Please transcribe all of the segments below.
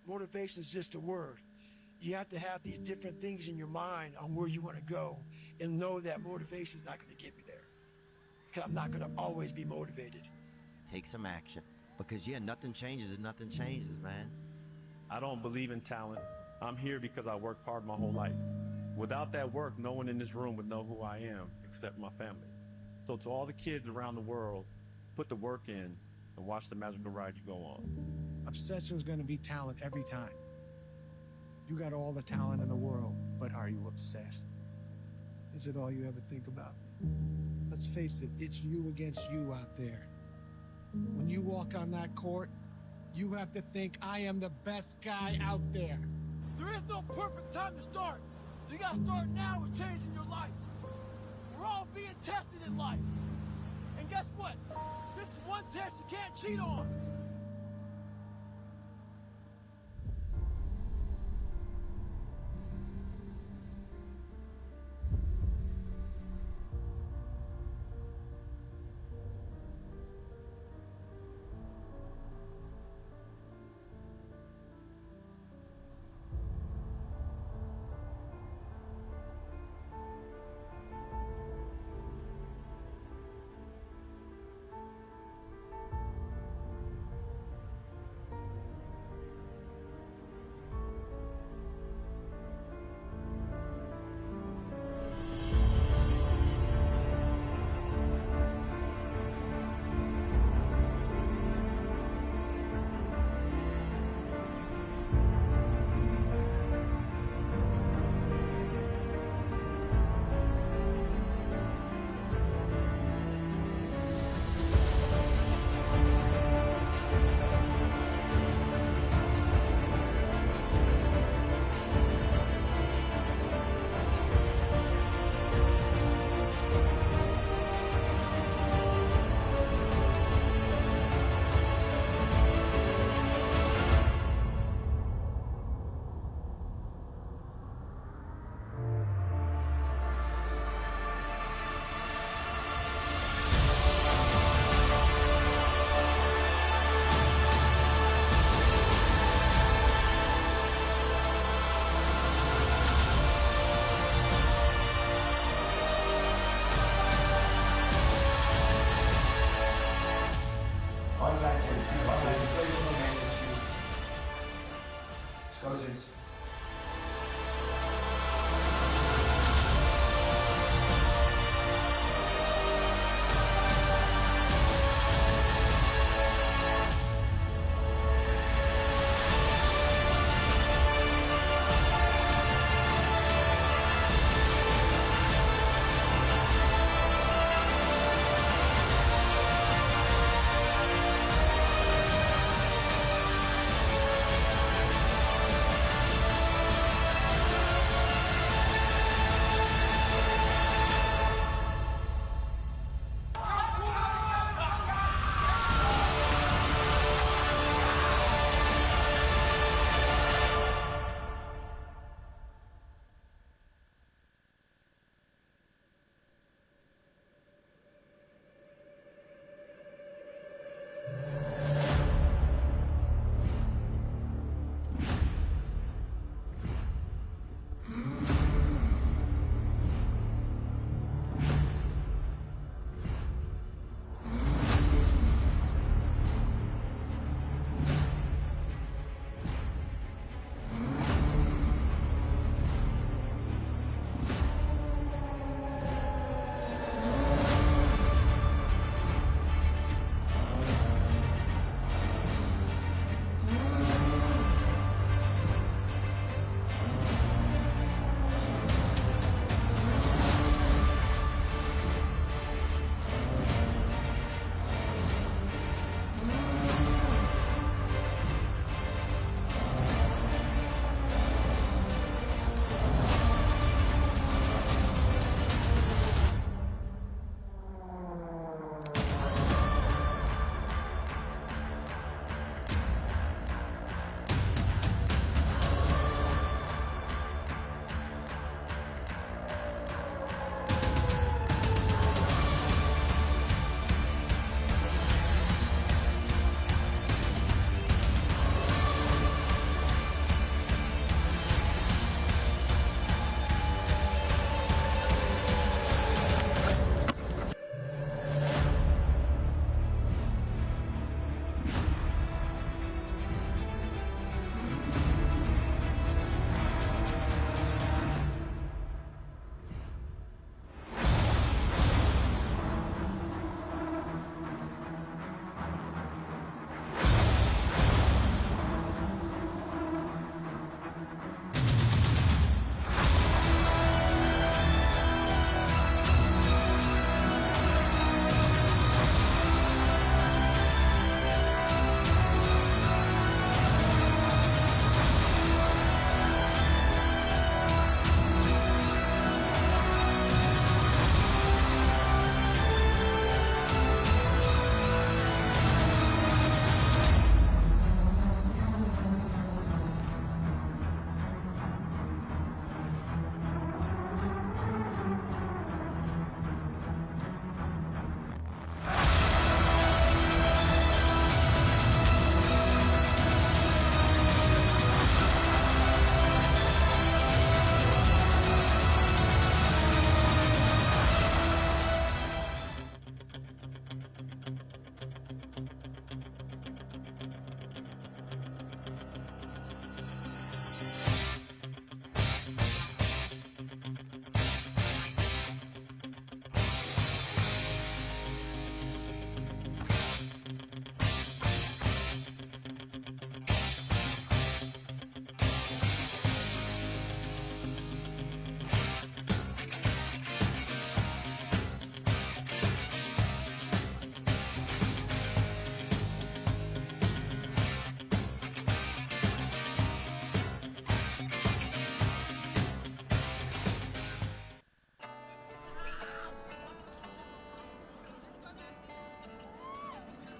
Motivation is just a word. You have to have these different things in your mind on where you want to go and know that motivation is not going to get me there. Because I'm not going to always be motivated. Take some action. Because, yeah, nothing changes if nothing changes, man. I don't believe in talent. I'm here because I worked hard my whole life. Without that work, no one in this room would know who I am except my family. So to all the kids around the world, put the work in and watch the magical ride you go on. Obsession is going to be talent every time. You got all the talent in the world, but are you obsessed? Is it all you ever think about? Let's face it, it's you against you out there. When you walk on that court, you have to think, I am the best guy out there. There is no perfect time to start. You gotta start now with changing your life. We're all being tested in life. And guess what? This is one test you can't cheat on.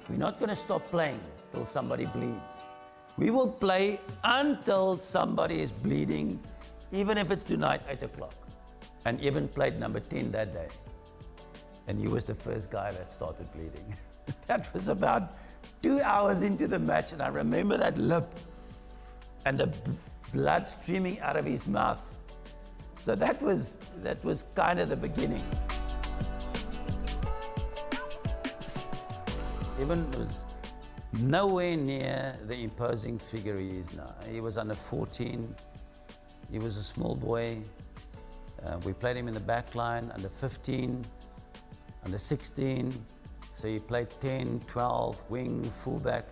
We're not going to stop playing till somebody bleeds. We will play until somebody is bleeding, even if it's tonight, 8 o'clock. And Eben played number 10 that day. And he was the first guy that started bleeding. That was about 2 hours into the match, and I remember that lip and the blood streaming out of his mouth. So that was kind of the beginning. Eben was nowhere near the imposing figure he is now. He was under 14. He was a small boy. We played him in the back line, under 15, under 16. So he played 10, 12, wing, fullback.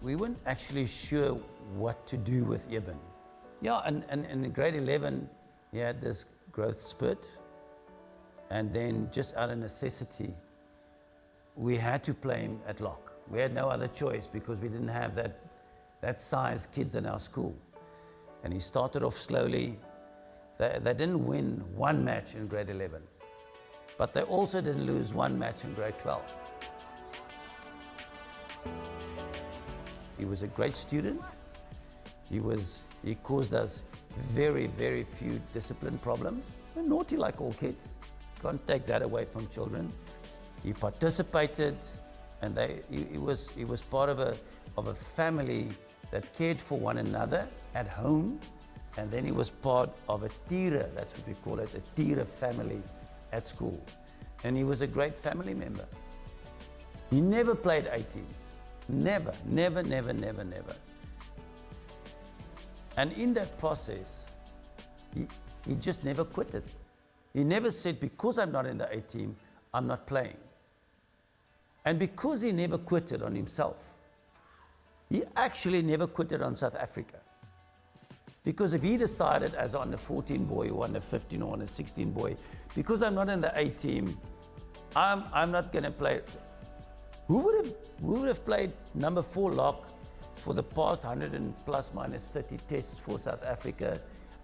We weren't actually sure what to do with Eben. Yeah, and in grade 11, he had this growth spurt. And then just out of necessity, we had to play him at lock. We had no other choice because we didn't have that size kids in our school. And he started off slowly. They didn't win one match in grade 11, but they also didn't lose one match in grade 12. He was a great student. He caused us very, very few discipline problems. We're naughty like all kids. Can't take that away from children. He participated, and he was part of a family that cared for one another at home, and then he was part of a tira, that's what we call it, a tira family at school. And he was a great family member. He never played 18. Never, never, never, never, never. And in that process, he just never quitted. He never said, because I'm not in the A team, I'm not playing. And because he never quitted on himself, he actually never quitted on South Africa. Because if he decided as on the 14 boy or on the 15 or on the 16 boy, because I'm not in the A team, I'm not going to play. Who would have played number 4 lock for the past 100 and plus minus 30 tests for South Africa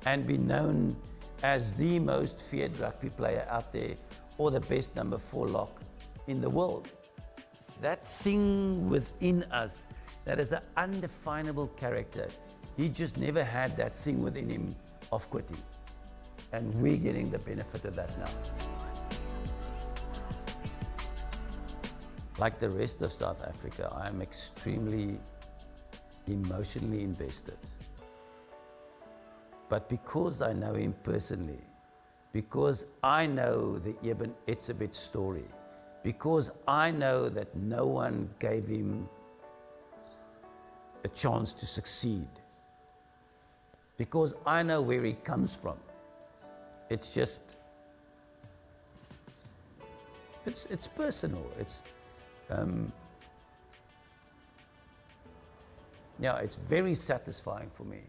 and be known as the most feared rugby player out there or the best number 4 lock in the world? That thing within us that is an undefinable character, he just never had that thing within him of quitting. And we're getting the benefit of that now. Like the rest of South Africa, I'm extremely emotionally invested. But because I know him personally, because I know the Eben Etzebeth story, because I know that no one gave him a chance to succeed, because I know where he comes from, it's just, it's personal. It's very satisfying for me.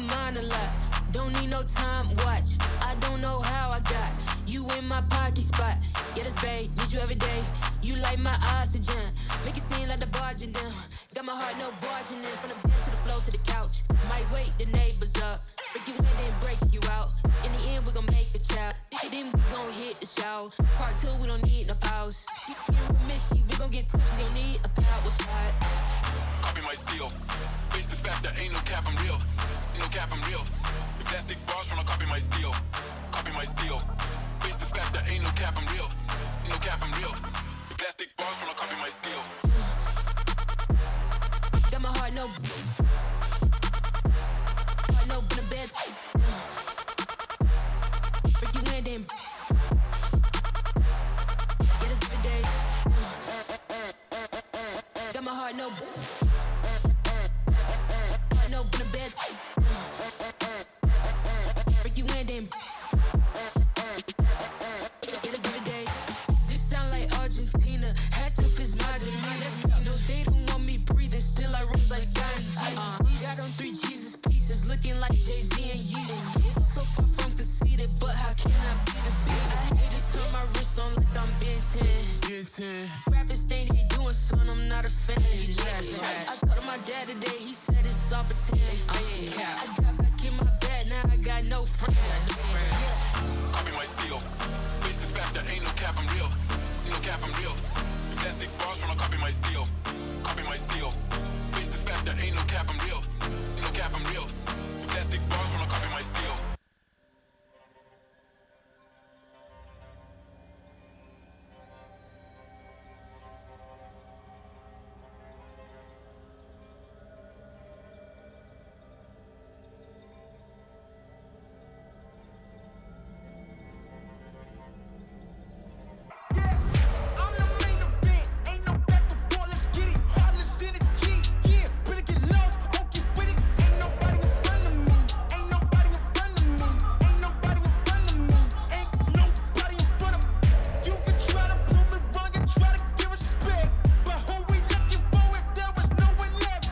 mind a lot. Don't need no time watch. I don't know how I got you in my pocket spot. Yeah, that's babe, need you every day. You like my oxygen. Make it seem like the barging down. Got my heart no barging in. From the bed to the floor to the couch. Might wake the neighbors up. Break you in, then break you out. In the end, we gon' make a child. Then we gon' hit the shower. Part 2, we don't need no pause. You with Misty, we gon' get tipsy. Don't need a power slide. Copy my steel. Face the fact that ain't no cap, I'm real. No cap, I'm real. The plastic bars tryna copy my steel. Copy my steel. Face the fact that ain't no cap, I'm real. No cap, I'm real. The plastic bars tryna copy my steel. Got my heart no in the bed. Break you in, then get us every day. Got my heart no in the bed. Break you in, then get us every day. This sound like Argentina. Had to fist my demeanor. No, they don't want me breathing. Still I rose like Gandhi. Got on 3 Jesus pieces, looking like Jay-Z and Yeezy. So far from conceited, but how can I be defeated? I hate to turn my wrist on like I'm Ben 10. Rappers think they doing something, I'm not a fan. I told him my dad today, he said it's all pretend. I got back in my bed, now I got no friends. Copy my steel. Face the fact that ain't no cap, I'm real. No cap, I'm real. The plastic bars tryna copy my steel. Copy my steel. Face the fact that ain't no cap, I'm real. No cap, I'm real. The plastic bars tryna copy my steel. I'm the main event, ain't no back and forth, let's get it. Heartless in the G, yeah. Better get lost, don't get with it. Ain't nobody in front of me. Ain't nobody in front of me. Ain't nobody in front of me. Ain't nobody in front of me. You can try to prove me wrong and try to give respect. But who we looking for if there was no one left?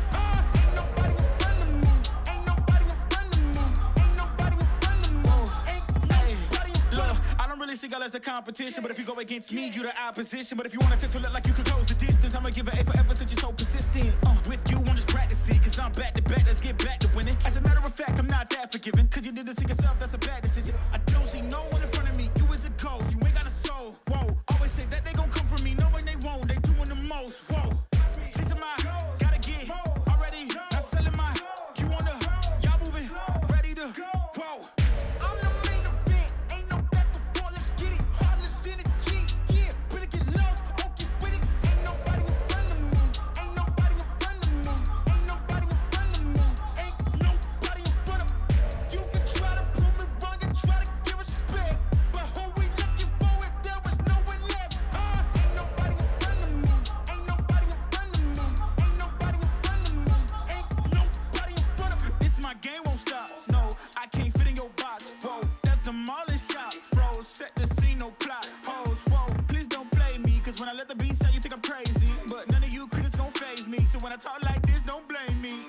Ain't nobody in front of me. Ain't nobody in front of me. Ain't nobody in front of me. Ain't nobody in front of me. Look, I don't really see y'all as the competition, but if you go against me, you the opposition. But if you want to look like you can close the distance, I'ma give it A forever since you're so persistent. With you, I'm just practicing, cause I'm back to back, let's get back to winning. As a matter of fact, I'm not that forgiving, cause you did this to yourself, that's a bad decision. I don't see no one in front of me, you is a ghost, you ain't got a soul. Whoa, always say that they gon' come for me, knowing they won't, they doing the most. Whoa, chasing my, gotta get already, not selling my, you on the, y'all moving, ready to, whoa. I'm the main event, ain't no back and forth, let's get it. Heartless in the G, yeah. Better get lost, don't get with it. Ain't nobody in front of me. Ain't nobody in front of me. Ain't nobody in front of me. Ain't nobody in front of me. You can try to prove me wrong and try to give respect. But who we looking for if there was no one left? Ain't nobody in front of me. Ain't nobody in front of me. Ain't nobody in front of me. Ain't nobody in front of me. This my game won't stop. No, I can't fit in your box. Whoa, that's the demolish shop. Froze, set the scene, no plot. Hoes, whoa, please don't play me. Cause when I let the beat sound, you think I'm crazy. But none of you critics gon' phase me. So when I talk like this, don't blame me.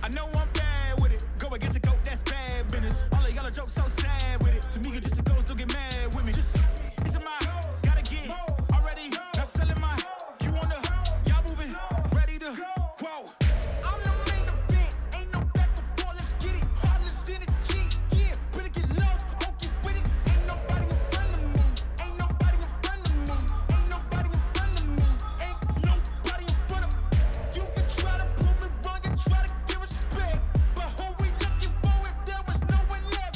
I know I'm bad with it. Go against a goat, that's bad business. All of y'all are jokes so sad with it. To me, you're just a ghost, don't get mad with me. Just, it's a my, gotta get already. Not selling my, you on the, y'all moving, ready to, whoa. I'm the main event, ain't no back and forth, let's get it. Heartless in the G, yeah. Better get lost, don't get with it. Ain't nobody in front of me. Ain't nobody in front of me. Ain't nobody in front of me. Ain't nobody in front of me. You can try to prove me wrong and try to give respect. But who we looking for if there was no one left?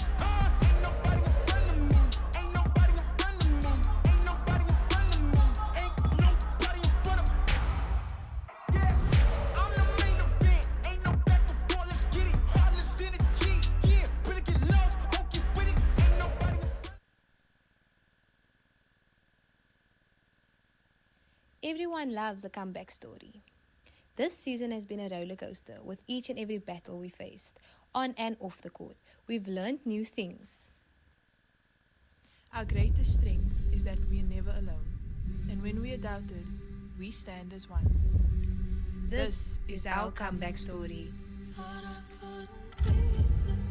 Ain't nobody in front of me. Ain't nobody in front of me. Ain't nobody in front of me. Ain't nobody in front of me. Yeah, I'm the main event, ain't no back and forth, let's get it. Heartless in the G, yeah. Better get lost, don't get with it. Ain't nobody in front. Everyone loves a comeback story. This season has been a roller coaster with each and every battle we faced, on and off the court. We've learned new things. Our greatest strength is that we are never alone. And when we are doubted, we stand as one. This is our comeback story. Thought I couldn't breathe.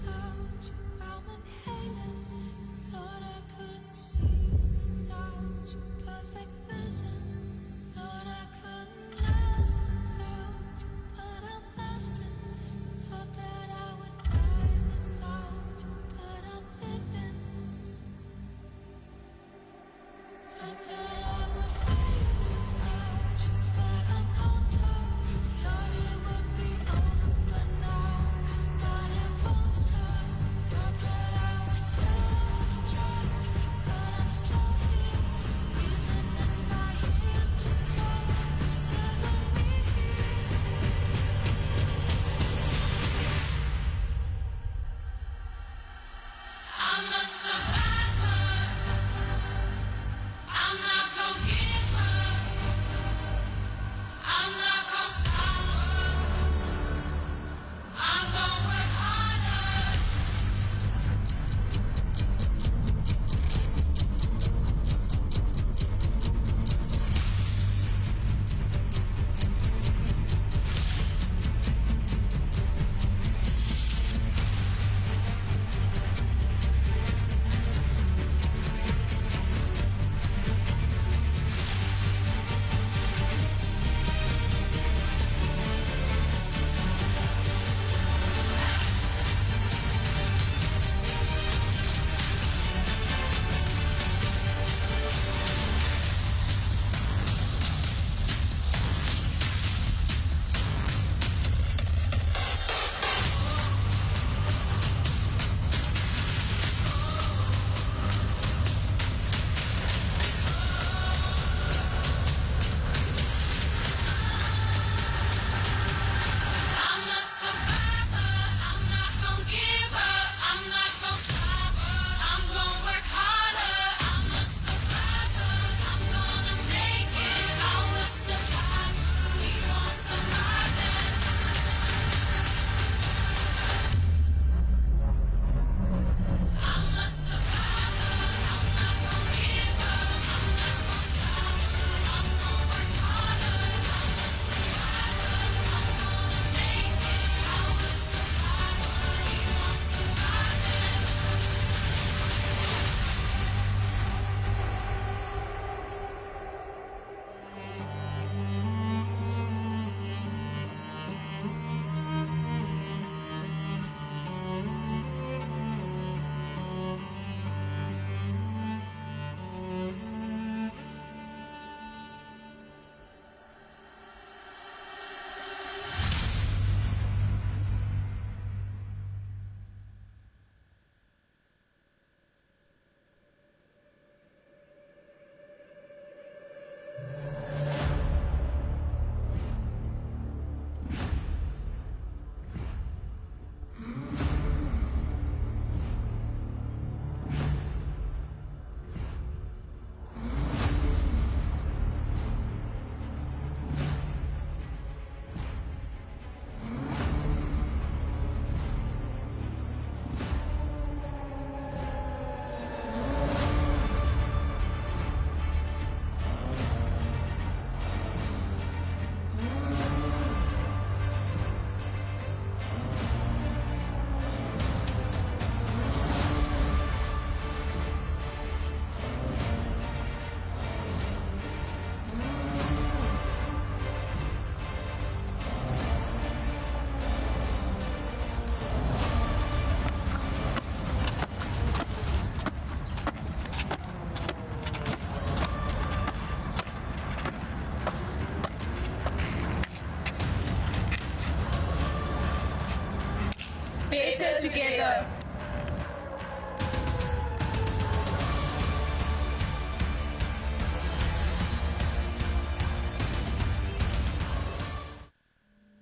Better together.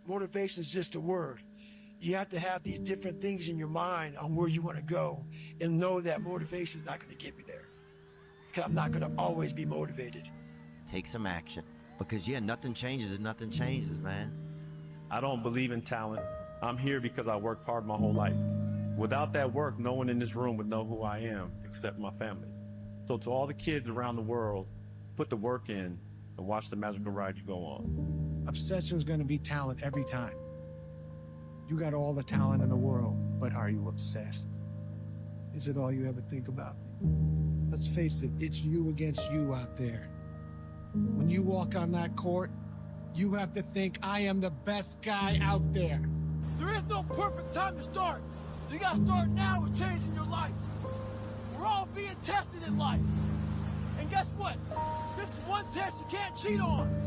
Motivation is just a word. You have to have these different things in your mind on where you want to go and know that motivation is not going to get me there. Because I'm not going to always be motivated. Take some action. Because, yeah, nothing changes if nothing changes, man. I don't believe in talent. I'm here because I worked hard my whole life. Without that work, no one in this room would know who I am except my family. So to all the kids around the world, put the work in and watch the magical ride you go on. Obsession's gonna be talent every time. You got all the talent in the world, but are you obsessed? Is it all you ever think about? Let's face it, it's you against you out there. When you walk on that court, you have to think, I am the best guy out there. There is no perfect time to start. You gotta start now with changing your life. We're all being tested in life. And guess what? This is one test you can't cheat on.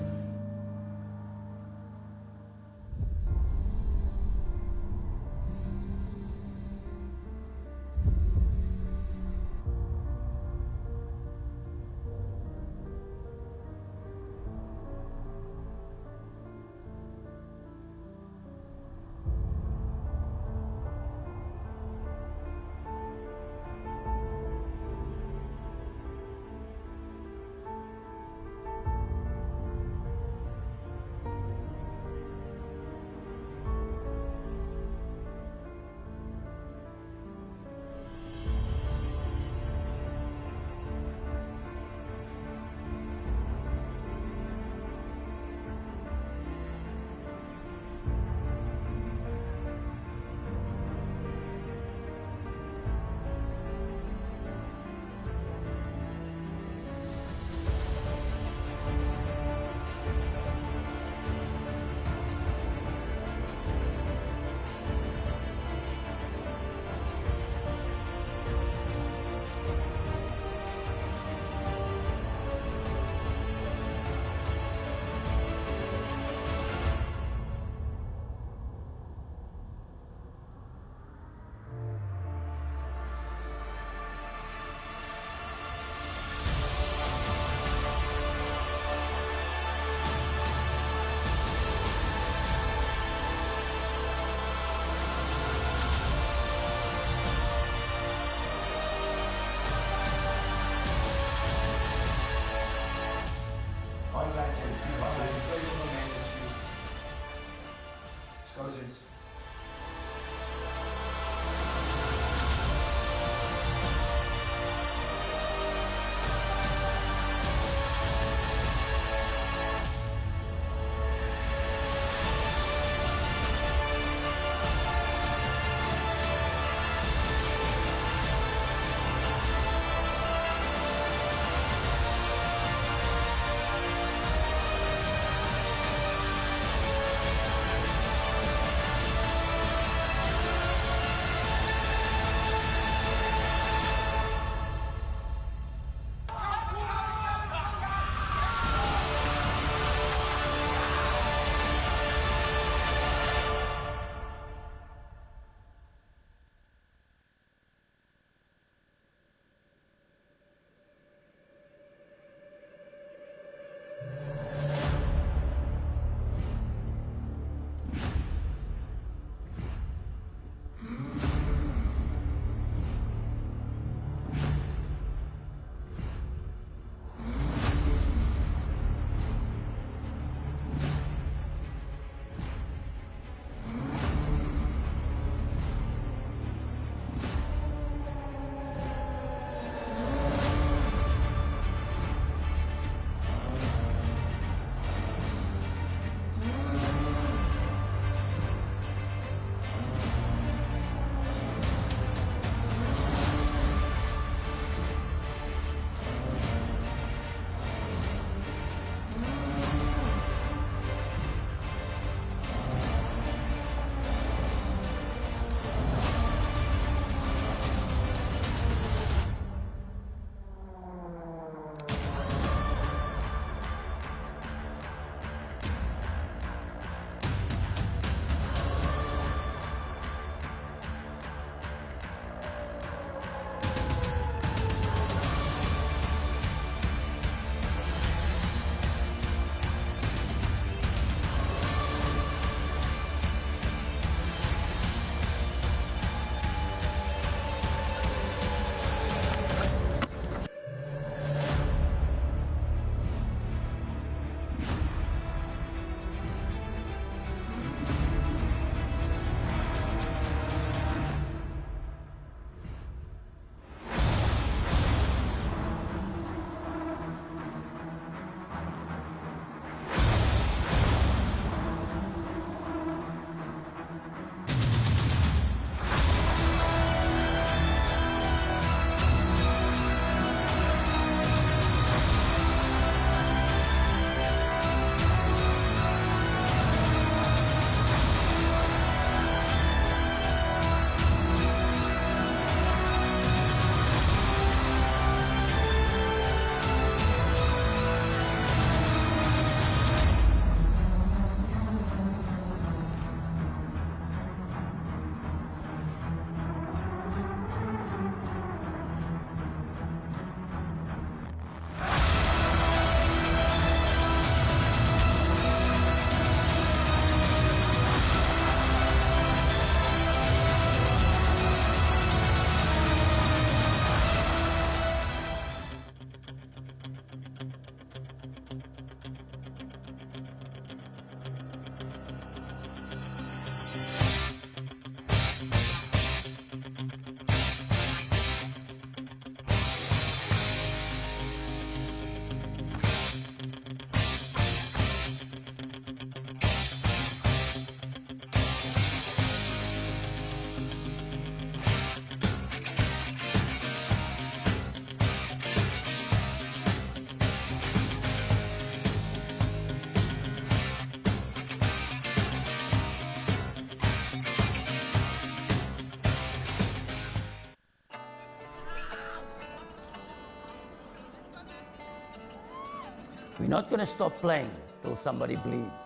We're not going to stop playing till somebody bleeds.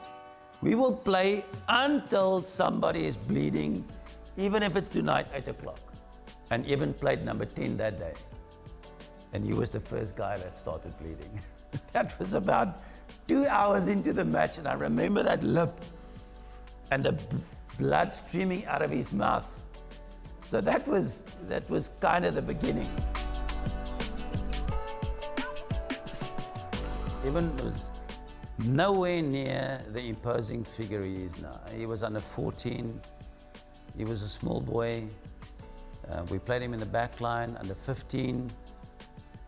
We will play until somebody is bleeding, even if it's tonight, 8 o'clock. And Eben played number 10 that day. And he was the first guy that started bleeding. That was about 2 hours into the match, and I remember that lip and the blood streaming out of his mouth. So that was kind of the beginning. Eben was nowhere near the imposing figure he is now. He was under 14. He was a small boy. We played him in the back line, under 15,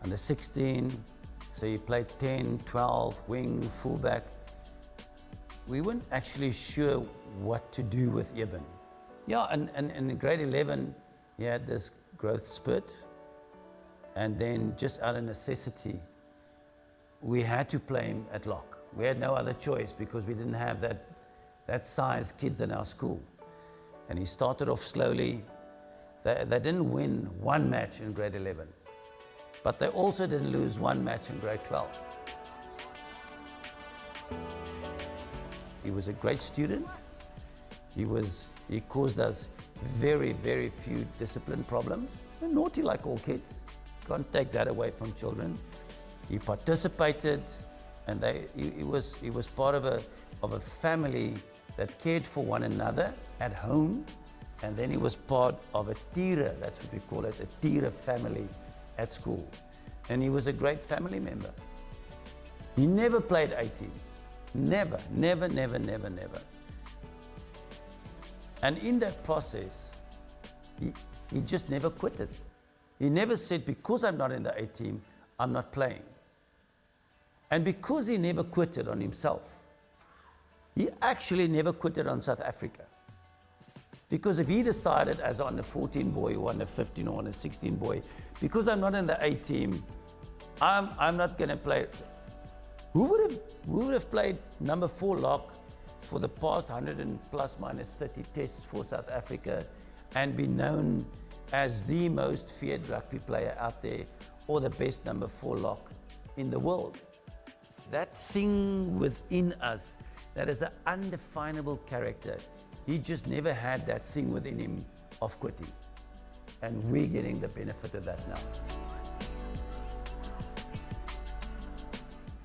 under 16. So he played 10, 12, wing, fullback. We weren't actually sure what to do with Eben. Yeah, and in grade 11, he had this growth spurt. And then just out of necessity, we had to play him at lock. We had no other choice because we didn't have that size kids in our school. And he started off slowly. They didn't win one match in grade 11, but they also didn't lose one match in grade 12. He was a great student. He caused us very, very few discipline problems. They're naughty like all kids. Can't take that away from children. He participated, and he was part of a family that cared for one another at home, and then he was part of a tira, that's what we call it, a tira family at school. And he was a great family member. He never played 18. Never, never, never, never, never. And in that process, he just never quitted. He never said, because I'm not in the A team, I'm not playing. And because he never quitted on himself, he actually never quitted on South Africa. Because if he decided as on a 14 boy or on a 15 or on a 16 boy, because I'm not in the A team, I'm not going to play. Who would have played number 4 lock for the past 100 and plus minus 30 tests for South Africa and be known as the most feared rugby player out there or the best number 4 lock in the world? That thing within us that is an undefinable character, he just never had that thing within him of quitting. And we're getting the benefit of that now.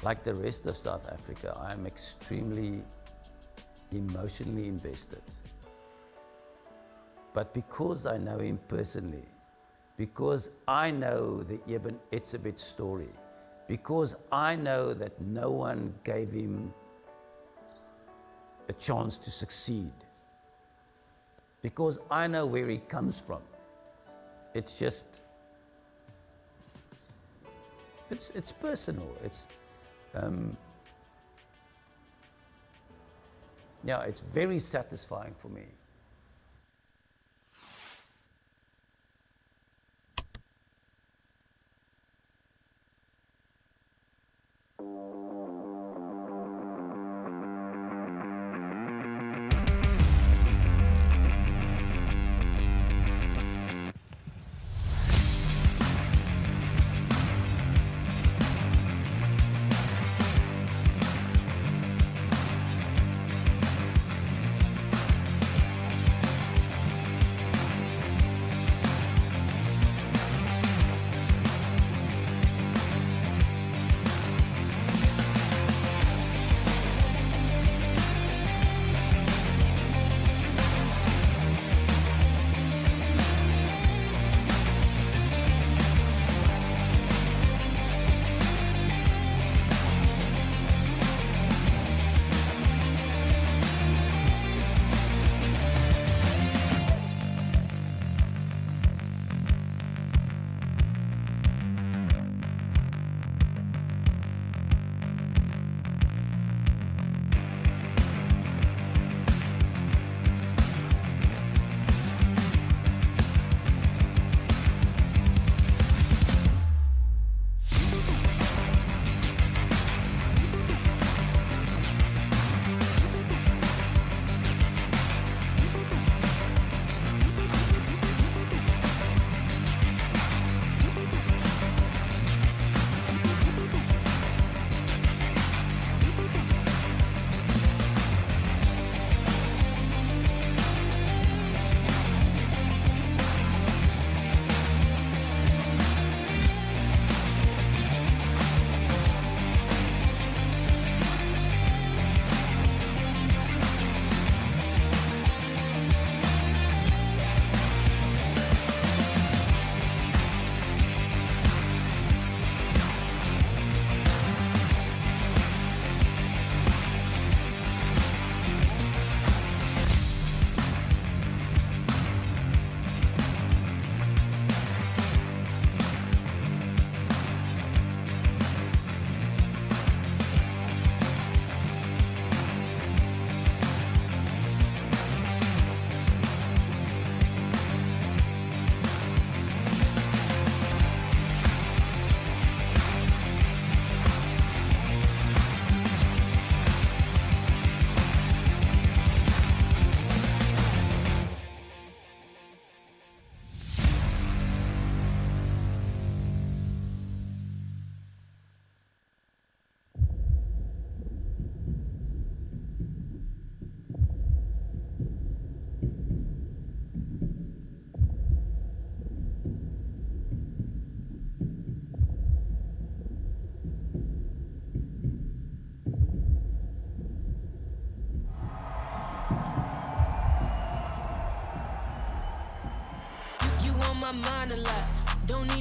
Like the rest of South Africa, I'm extremely emotionally invested. But because I know him personally, because I know the Eben Etzebeth story, because I know that no one gave him a chance to succeed, because I know where he comes from, it's just, it's personal. It's very satisfying for me.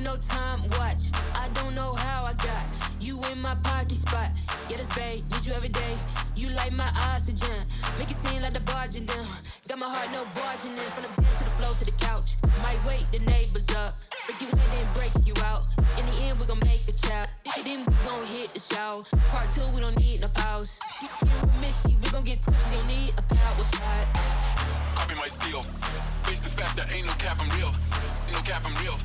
ain't no time, watch. I don't know how I got you in my pocket spot. Yeah, that's babe, need you every day. You like my oxygen, make it seem like the barging down. Got my heart no barging in, from the bed to the floor to the couch. Might wake the neighbors up, break you in then break you out. In the end we gon' make a child, then we gon' hit the show. Part 2 we don't need no pause. Here with Misty, we gon' get tipsy, don't need a power shot. Copy my steel. Face the fact that ain't no cap, I'm real. Ain't no cap, I'm real.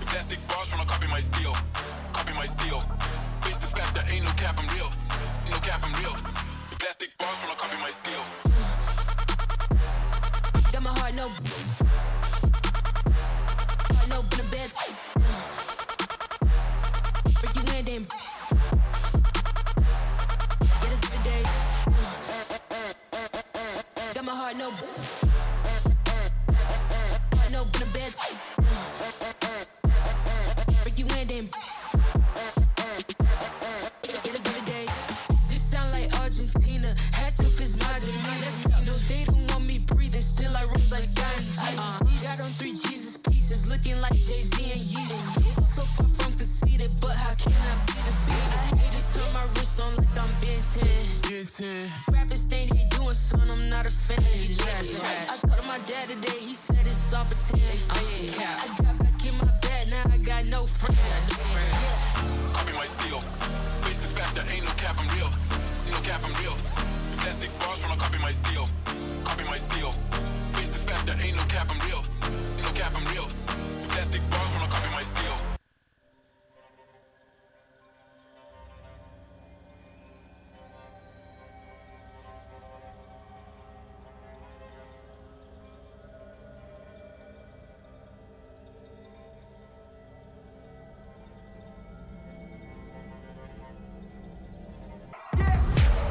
The plastic bars tryna copy my steel. Copy my steel. Face the fact that ain't no cap, I'm real. Ain't no cap, I'm real. The plastic bars tryna copy my steel. Got my heart no in the bed. Break you in then. Yeah, this every day. Got my heart no in the bed. Break you in then. Yeah, this every day. This sound like Argentina. Had to fix my demeanor. No, they don't want me breathing. Still I rose like diamonds. Got on 3 Jesus pieces, looking like Jay-Z and Yeezy. So far from conceited, but how can I be defeated? I hate to turn my wrist on like I'm Ben 10. Rappers think they doing something, I'm not a fan. I told my dad today, he said it's all pretend. I got back in my bed, now I got no friends. Copy my steel. Face the fact that ain't no cap, I'm real. Ain't no cap, I'm real. The plastic bars tryna copy my steel. Copy my steel. Face the fact that ain't no cap, I'm real. Ain't no cap, I'm real. The plastic bars tryna copy my steel.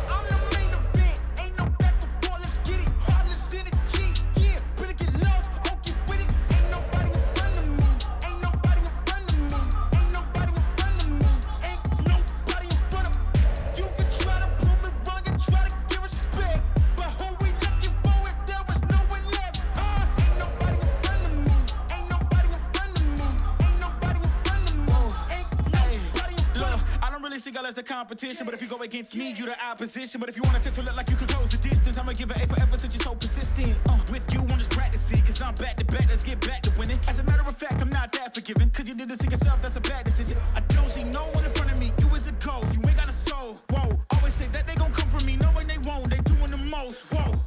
I'm the main event, ain't no back and forth, let's get it. Heartless in the G, yeah, better get lost, won't get with it. Ain't nobody in front of me, ain't nobody in front of me, ain't nobody in front of me, ain't nobody in front of me. You can try to prove me wrong and try to give respect, but who we looking for if there was no one left? Ain't nobody in front of me, ain't nobody in front of me, ain't nobody in front of me, ain't nobody in front of me. Look, I don't really see y'all as the competition, but if you go against me, you the opposition. But if you wanna test to look like you can close the distance, I'ma give it A forever since you're so persistent. With you, I'm just practicing, cause I'm back to back, let's get back to winning. As a matter of fact, I'm not that forgiving, cause you did this to yourself, that's a bad decision. I don't see no one in front of me, you is a ghost, you ain't got a soul. Whoa, always say that they gon' come for me, knowing they won't, they doing the most. Whoa,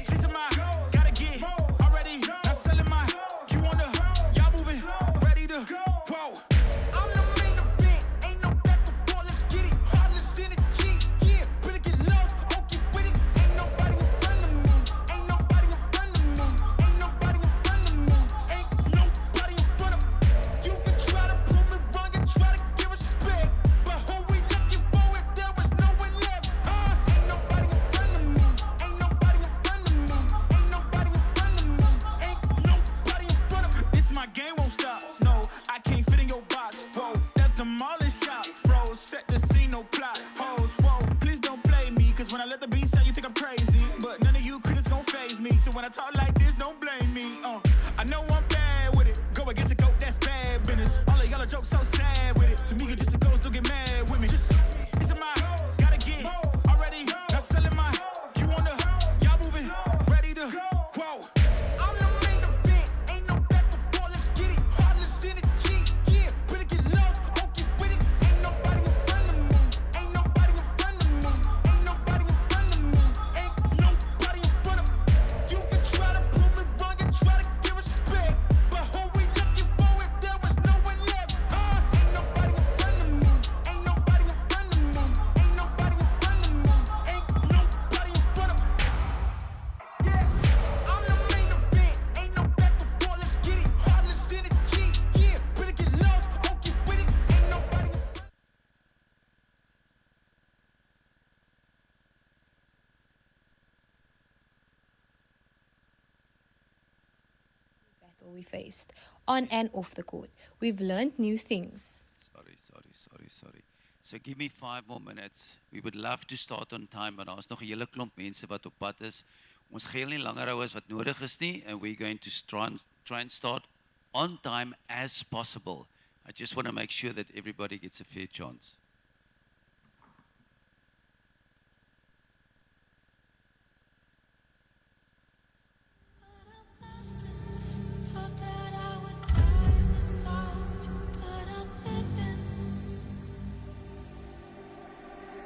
chasing my, gotta get, already, not selling my, you on the, y'all moving, ready to, whoa. I'm the main event, ain't no back and forth, let's get it. Heartless in the G, yeah, better get lost, won't get with it. Ain't nobody in front of me, ain't nobody in front of me, ain't nobody in front of me, ain't nobody in front of me. You can try to prove me wrong and try to give respect, but who we looking for if there was no one left? Ain't nobody in front of me, ain't nobody in front of me, ain't nobody in front of me, ain't nobody in front of me. This my game won't stop. No, I can't fit in your box. Whoa, that's demolish shop. Froze, set the scene, no plot. Hoes, whoa, please don't play me. Cause when I let the beat sound, you think I'm crazy. But none of you critics gon' phase me. So when I talk like this, don't blame me. I know I'm bad with it. Go against a goat, that's bad business. All of y'all are jokes so sad with it. To me, you're just a ghost, don't get mad with me. Just, it's a my, gotta get, already, not selling my, you on the, y'all moving, ready to, whoa. I'm the main event, ain't no back and forth, let's get it. Heartless in the G, yeah, better get lost, won't get with it. Ain't nobody in front of me, ain't nobody in front of me, ain't nobody in front of me, ain't nobody in front of me. You can try to prove me wrong and try to give respect, but who we looking for if there was no one left? Ain't nobody in front of me, ain't nobody in front of me, ain't nobody in front of me, ain't nobody in front of me. Yeah, I'm the main event, ain't no back and forth, let's get it. Heartless in the G, yeah, better get lost, won't get with it. Ain't nobody in front. Battle we faced on and off the court. We've learned new things. Sorry. So give me 5 more minutes. We would love to start on time, maar daar's nog 'n hele klomp mense wat op pad is. Ons gaan nie langer hou as wat nodig is nie, and we're going to try and start on time as possible. I just want to make sure that everybody gets a fair chance. Thought that I would die without you, but I'm living.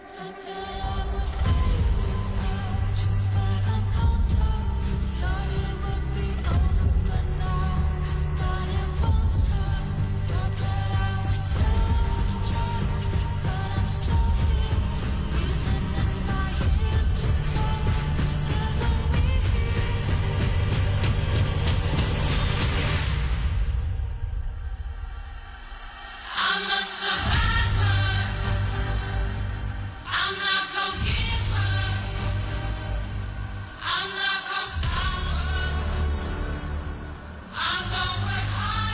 Thought that I would fade without you, but I'm on top. Thought it would be over, but now, but it won't stop. Thought that I would self-destruct, but I'm still here. Even in my years to come, I'm still gonna be here. I'm a survivor. I'm not gonna give up. I'm not gonna stop. I'm gonna work harder. I'm a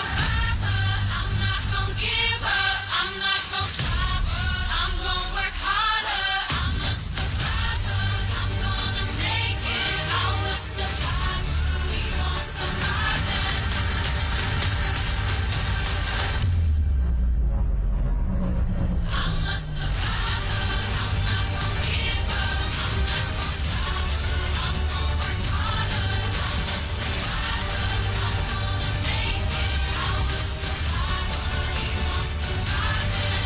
survivor. I'm not gonna give up. I'm not gonna stop. I'm gonna work harder. I'm a survivor. I'm gonna make it. I will survive. We gon' survive it. I'm a survivor. I'm not gonna give up. I'm not gonna stop. I'm gonna work harder. I'm a survivor. I'm gonna make it. I will survive. We gon' survive it.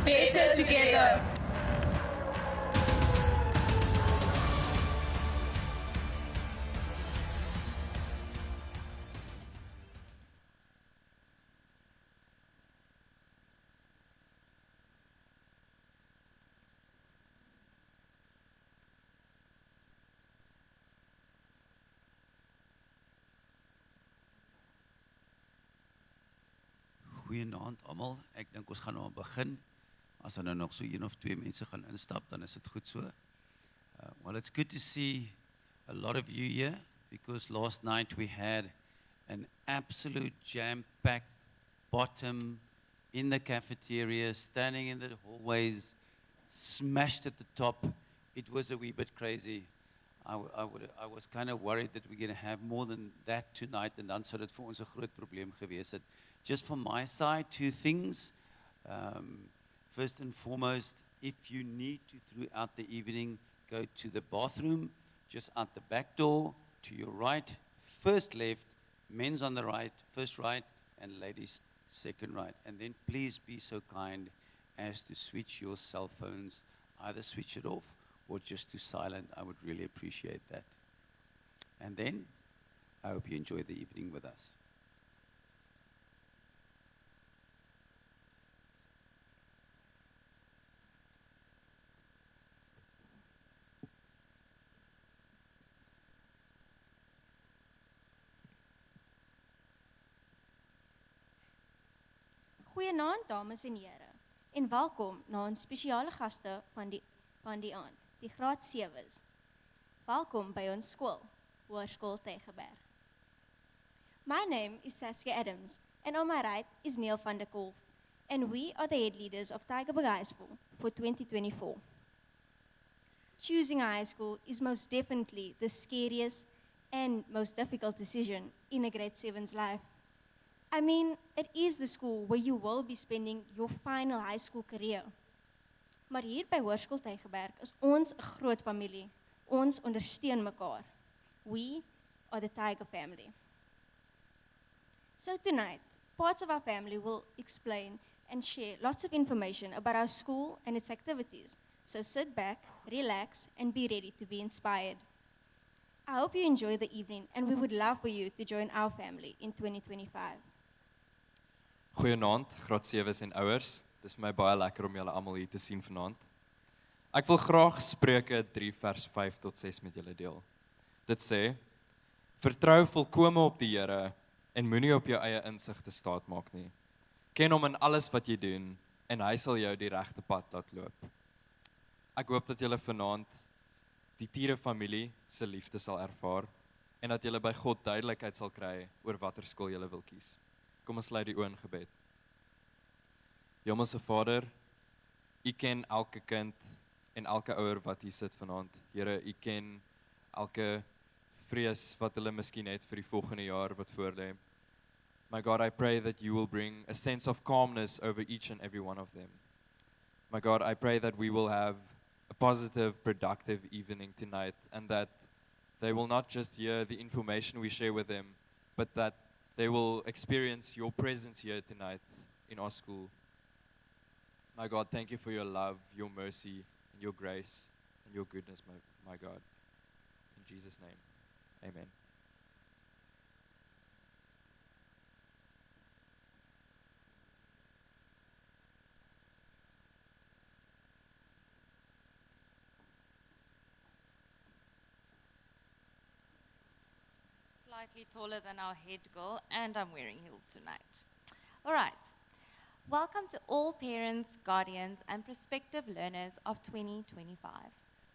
Better together. Goeienaand almal. Ek dink ons gaan nou begin. As er nou nog so een of twee mense gaan instap, dan is dit goed so. Well, it's good to see a lot of you here because last night we had an absolute jam-packed bottom in the cafeteria, standing in the hallways, smashed at the top. It was a wee bit crazy. I was kind of worried that we're going to have more than that tonight, and dan sou dit vir ons 'n groot probleem gewees het. Just from my side, two things. First and foremost, if you need to, throughout the evening, go to the bathroom, just out the back door, to your right, first left, men's on the right, first right, and ladies second right. And then please be so kind as to switch your cell phones, either switch it off or just to silent. I would really appreciate that. And then, I hope you enjoy the evening with us. Goeienaand dames en here en welkom na ons spesiale gaste van die aand, die graad 7's. Welkom by ons skool, Hoërskool Tygerberg. My name is Saskia Adams and on my right is Neil van der Kolf and we are the head leaders of Tygerberg High School for 2024. Choosing a high school is most definitely the scariest and most difficult decision in a grade 7's life. I mean, it is the school where you will be spending your final high school career. Maar hier by Hoërskool Tygerberg is ons 'n groot familie. Ons ondersteun mekaar. We are the Tiger family. So tonight, parts of our family will explain and share lots of information about our school and its activities. So sit back, relax, and be ready to be inspired. I hope you enjoy the evening and we would love for you to join our family in 2025. Goeienaand, graad 7's en ouers. Dis vir my baie lekker om julle almal hier te sien vanaand. Ek wil graag Spreuke 3 vers 5 tot 6 met julle deel. Dit sê: Vertrou volkome op die Here en moenie op jou eie insig te staat maak nie. Ken hom in alles wat jy doen en hy sal jou die regte pad laat loop. Ek hoop dat julle vanaand die Tiere familie se liefde sal ervaar en dat julle by God duidelikheid sal kry oor watter skool julle wil kies. Kom ons sluit die oë in gebed. Hemelse Vader, U ken elke kind en elke ouer wat hier sit vanaand. Here, U ken elke vrees wat hulle miskien het vir die volgende jaar wat voor lê. My God, I pray that you will bring a sense of calmness over each and every one of them. My God, I pray that we will have a positive, productive evening tonight and that they will not just hear the information we share with them, but that they will experience your presence here tonight in our school. My God, thank you for your love, your mercy, and your grace, and your goodness, my God. In Jesus' name, amen. Slightly taller than our head girl, and I'm wearing heels tonight. All right. Welcome to all parents, guardians, and prospective learners of 2025.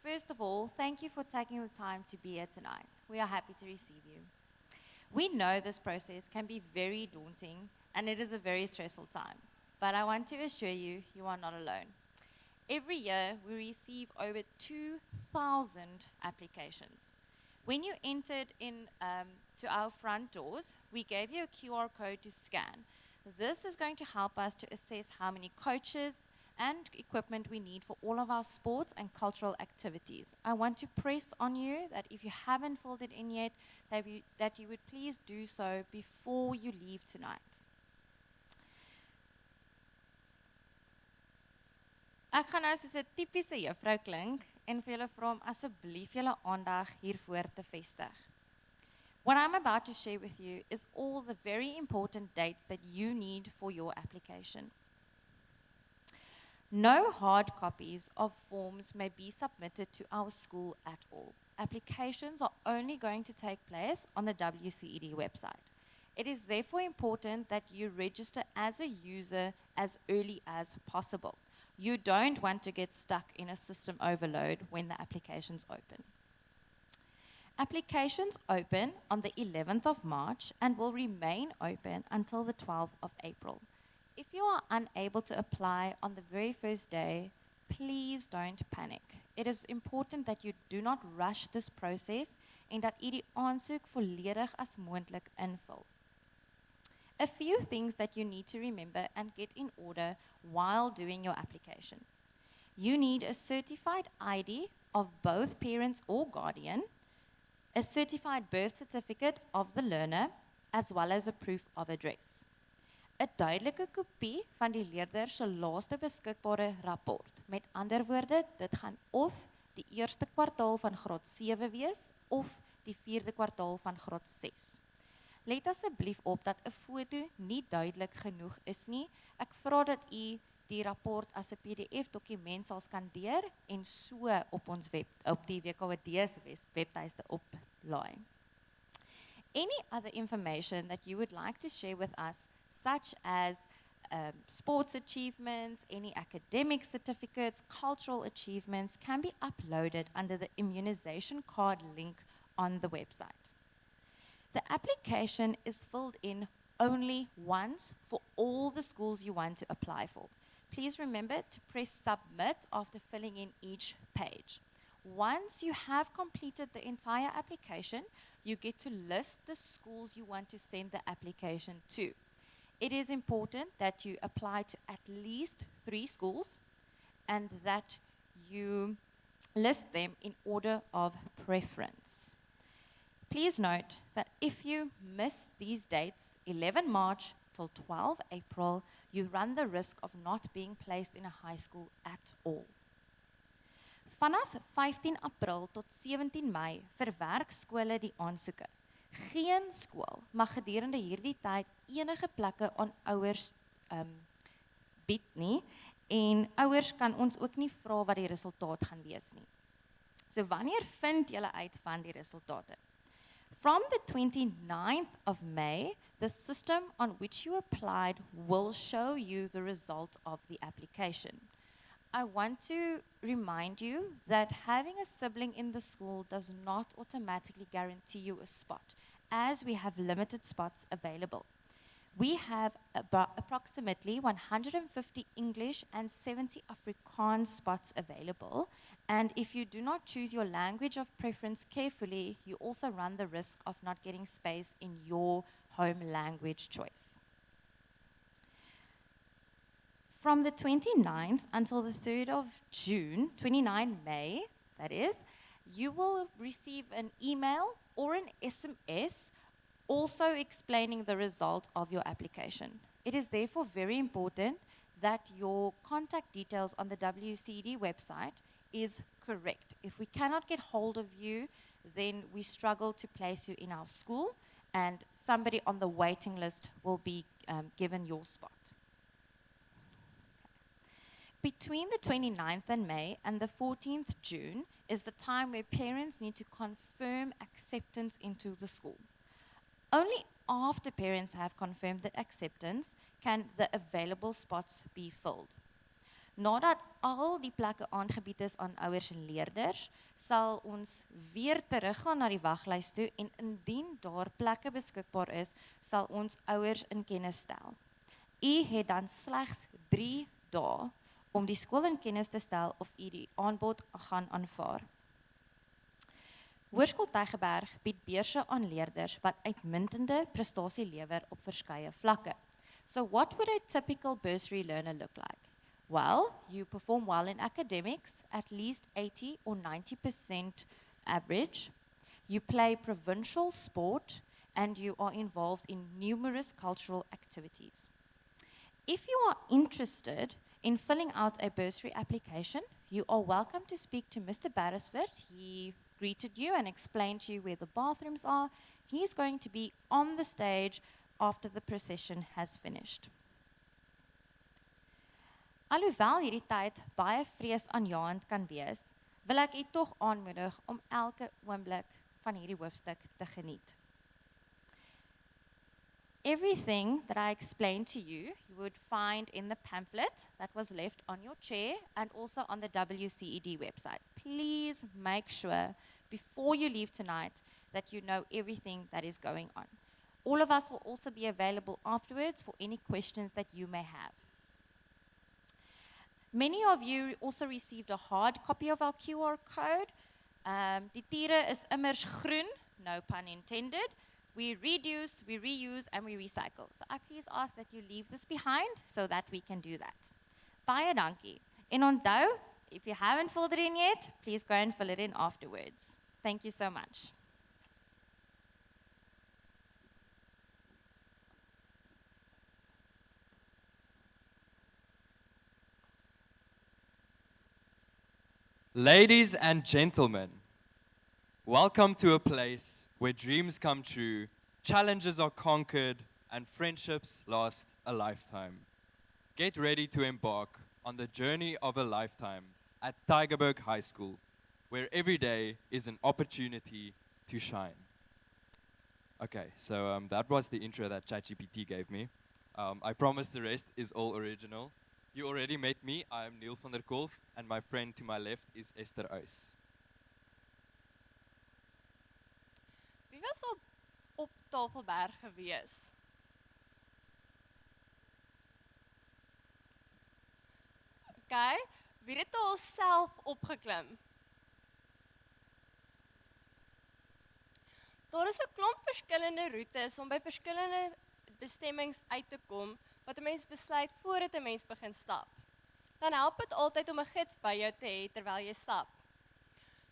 First of all, thank you for taking the time to be here tonight. We are happy to receive you. We know this process can be very daunting, and it is a very stressful time. But I want to assure you, you are not alone. Every year, we receive over 2,000 applications. When you entered in to our front doors, we gave you a QR code to scan. This is going to help us to assess how many coaches and equipment we need for all of our sports and cultural activities. I want to press on you that if you haven't filled it in yet, that you would please do so before you leave tonight. Ek gaan nou soos 'n tipiese juffrou klink en vir julle vra om asseblief julle aandag hiervoor te vestig. What I'm about to share with you is all the very important dates that you need for your application. No hard copies of forms may be submitted to our school at all. Applications are only going to take place on the WCED website. It is therefore important that you register as a user as early as possible. You don't want to get stuck in a system overload when the applications open. Applications open on the 11th of March and will remain open until the 12th of April. If you are unable to apply on the very first day, please don't panic. It is important that you do not rush this process en dat u die aansoek volledig as moontlik invul. A few things that you need to remember and get in order while doing your application. You need a certified ID of both parents or guardian, a certified birth certificate of the learner, as well as a proof of address. 'n Duidelike kopie van die leerder se laaste beskikbare rapport. Met ander woorde, dit gaan of die eerste kwartaal van graad 7 wees of die 4de kwartaal van graad 6. Let asseblief op dat 'n foto nie duidelik genoeg is nie. Ek vra dat u die rapport as 'n PDF dokument sal skandeer en so op die WKWD se webtuiste oplaai. Any other information that you would like to share with us, such as sports achievements, any academic certificates, cultural achievements, can be uploaded under the immunization card link on the website. The application is filled in only once for all the schools you want to apply for. Please remember to press submit after filling in each page. Once you have completed the entire application, you get to list the schools you want to send the application to. It is important that you apply to at least 3 schools and that you list them in order of preference. Please note that if you miss these dates, 11 March till 12 April, you run the risk of not being placed in a high school at all. Vanaf 15 April tot 17 Mei verwerk skole die aansoeke. Geen skool mag gedurende hierdie tyd enige plekke aan ouers bied nie en ouers kan ons ook nie vra wat die resultaat gaan wees nie. So wanneer vind julle uit van die resultate? From the 29th of May, the system on which you applied will show you the result of the application. I want to remind you that having a sibling in the school does not automatically guarantee you a spot, as we have limited spots available. We have approximately 150 English and 70 Afrikaans spots available, and if you do not choose your language of preference carefully, you also run the risk of not getting space in your home language choice. From the 29th until the 3rd of June, 29 May, that is, you will receive an email or an SMS also explaining the result of your application. It is therefore very important that your contact details on the WCD website is correct. If we cannot get hold of you, then we struggle to place you in our school and somebody on the waiting list will be given your spot. Between the 29th of May and the 14th June is the time where parents need to confirm acceptance into the school. Only after parents have confirmed the acceptance can the available spots be filled. Nadat al die plekke aangebied is aan ouers en leerders, sal ons weer teruggaan na die waglys toe en indien daar plekke beskikbaar is, sal ons ouers in kennis stel. U het dan slegs 3 dae om die skool in kennis te stel of u die aanbod gaan aanvaar. Hoërskool Tygerberg bied beurse aan leerders wat uitmuntende prestasie lewer op verskeie vlakke. So what would a typical bursary learner look like? Well, you perform well in academics, at least 80 or 90% average. You play provincial sport and you are involved in numerous cultural activities. If you are interested in filling out a bursary application, you are welcome to speak to Mr. Barrisford. He greeted you and explained to you where the bathrooms are. He's going to be on the stage after the procession has finished. Alhoewel hierdie tyd baie vreesaanjaend kan wees, wil ek u tog aanmoedig om elke oomblik van hierdie hoofstuk te geniet. Everything that I explained to you, you would find in the pamphlet that was left on your chair and also on the WCED website. Please make sure before you leave tonight that you know everything that is going on. All of us will also be available afterwards for any questions that you may have. Many of you also received a hard copy of our QR code. Die tiere is immers groen, no pun intended. We reduce, we reuse, and we recycle. So I please ask that you leave this behind so that we can do that. Baie dankie. En onthou, if you haven't filled it in yet, please go and fill it in afterwards. Thank you so much. Ladies and gentlemen, welcome to a place where dreams come true, challenges are conquered, and friendships last a lifetime. Get ready to embark on the journey of a lifetime at Tygerberg High School, where every day is an opportunity to shine. Okay, so that was the intro that ChatGPT gave me. I promise the rest is all original. You already met me. I'm Neil van der Kolf, and my friend to my left is Esther Uys. Wie was al op Tafelberg gewees? Okay, wie het al self opgeklim? Daar is 'n klomp verskillende roetes om by verskillende bestemmings uit te kom wat 'n mens besluit voordat 'n mens begin stap. Dan help dit altyd om 'n gids by jou te hê terwyl jy stap.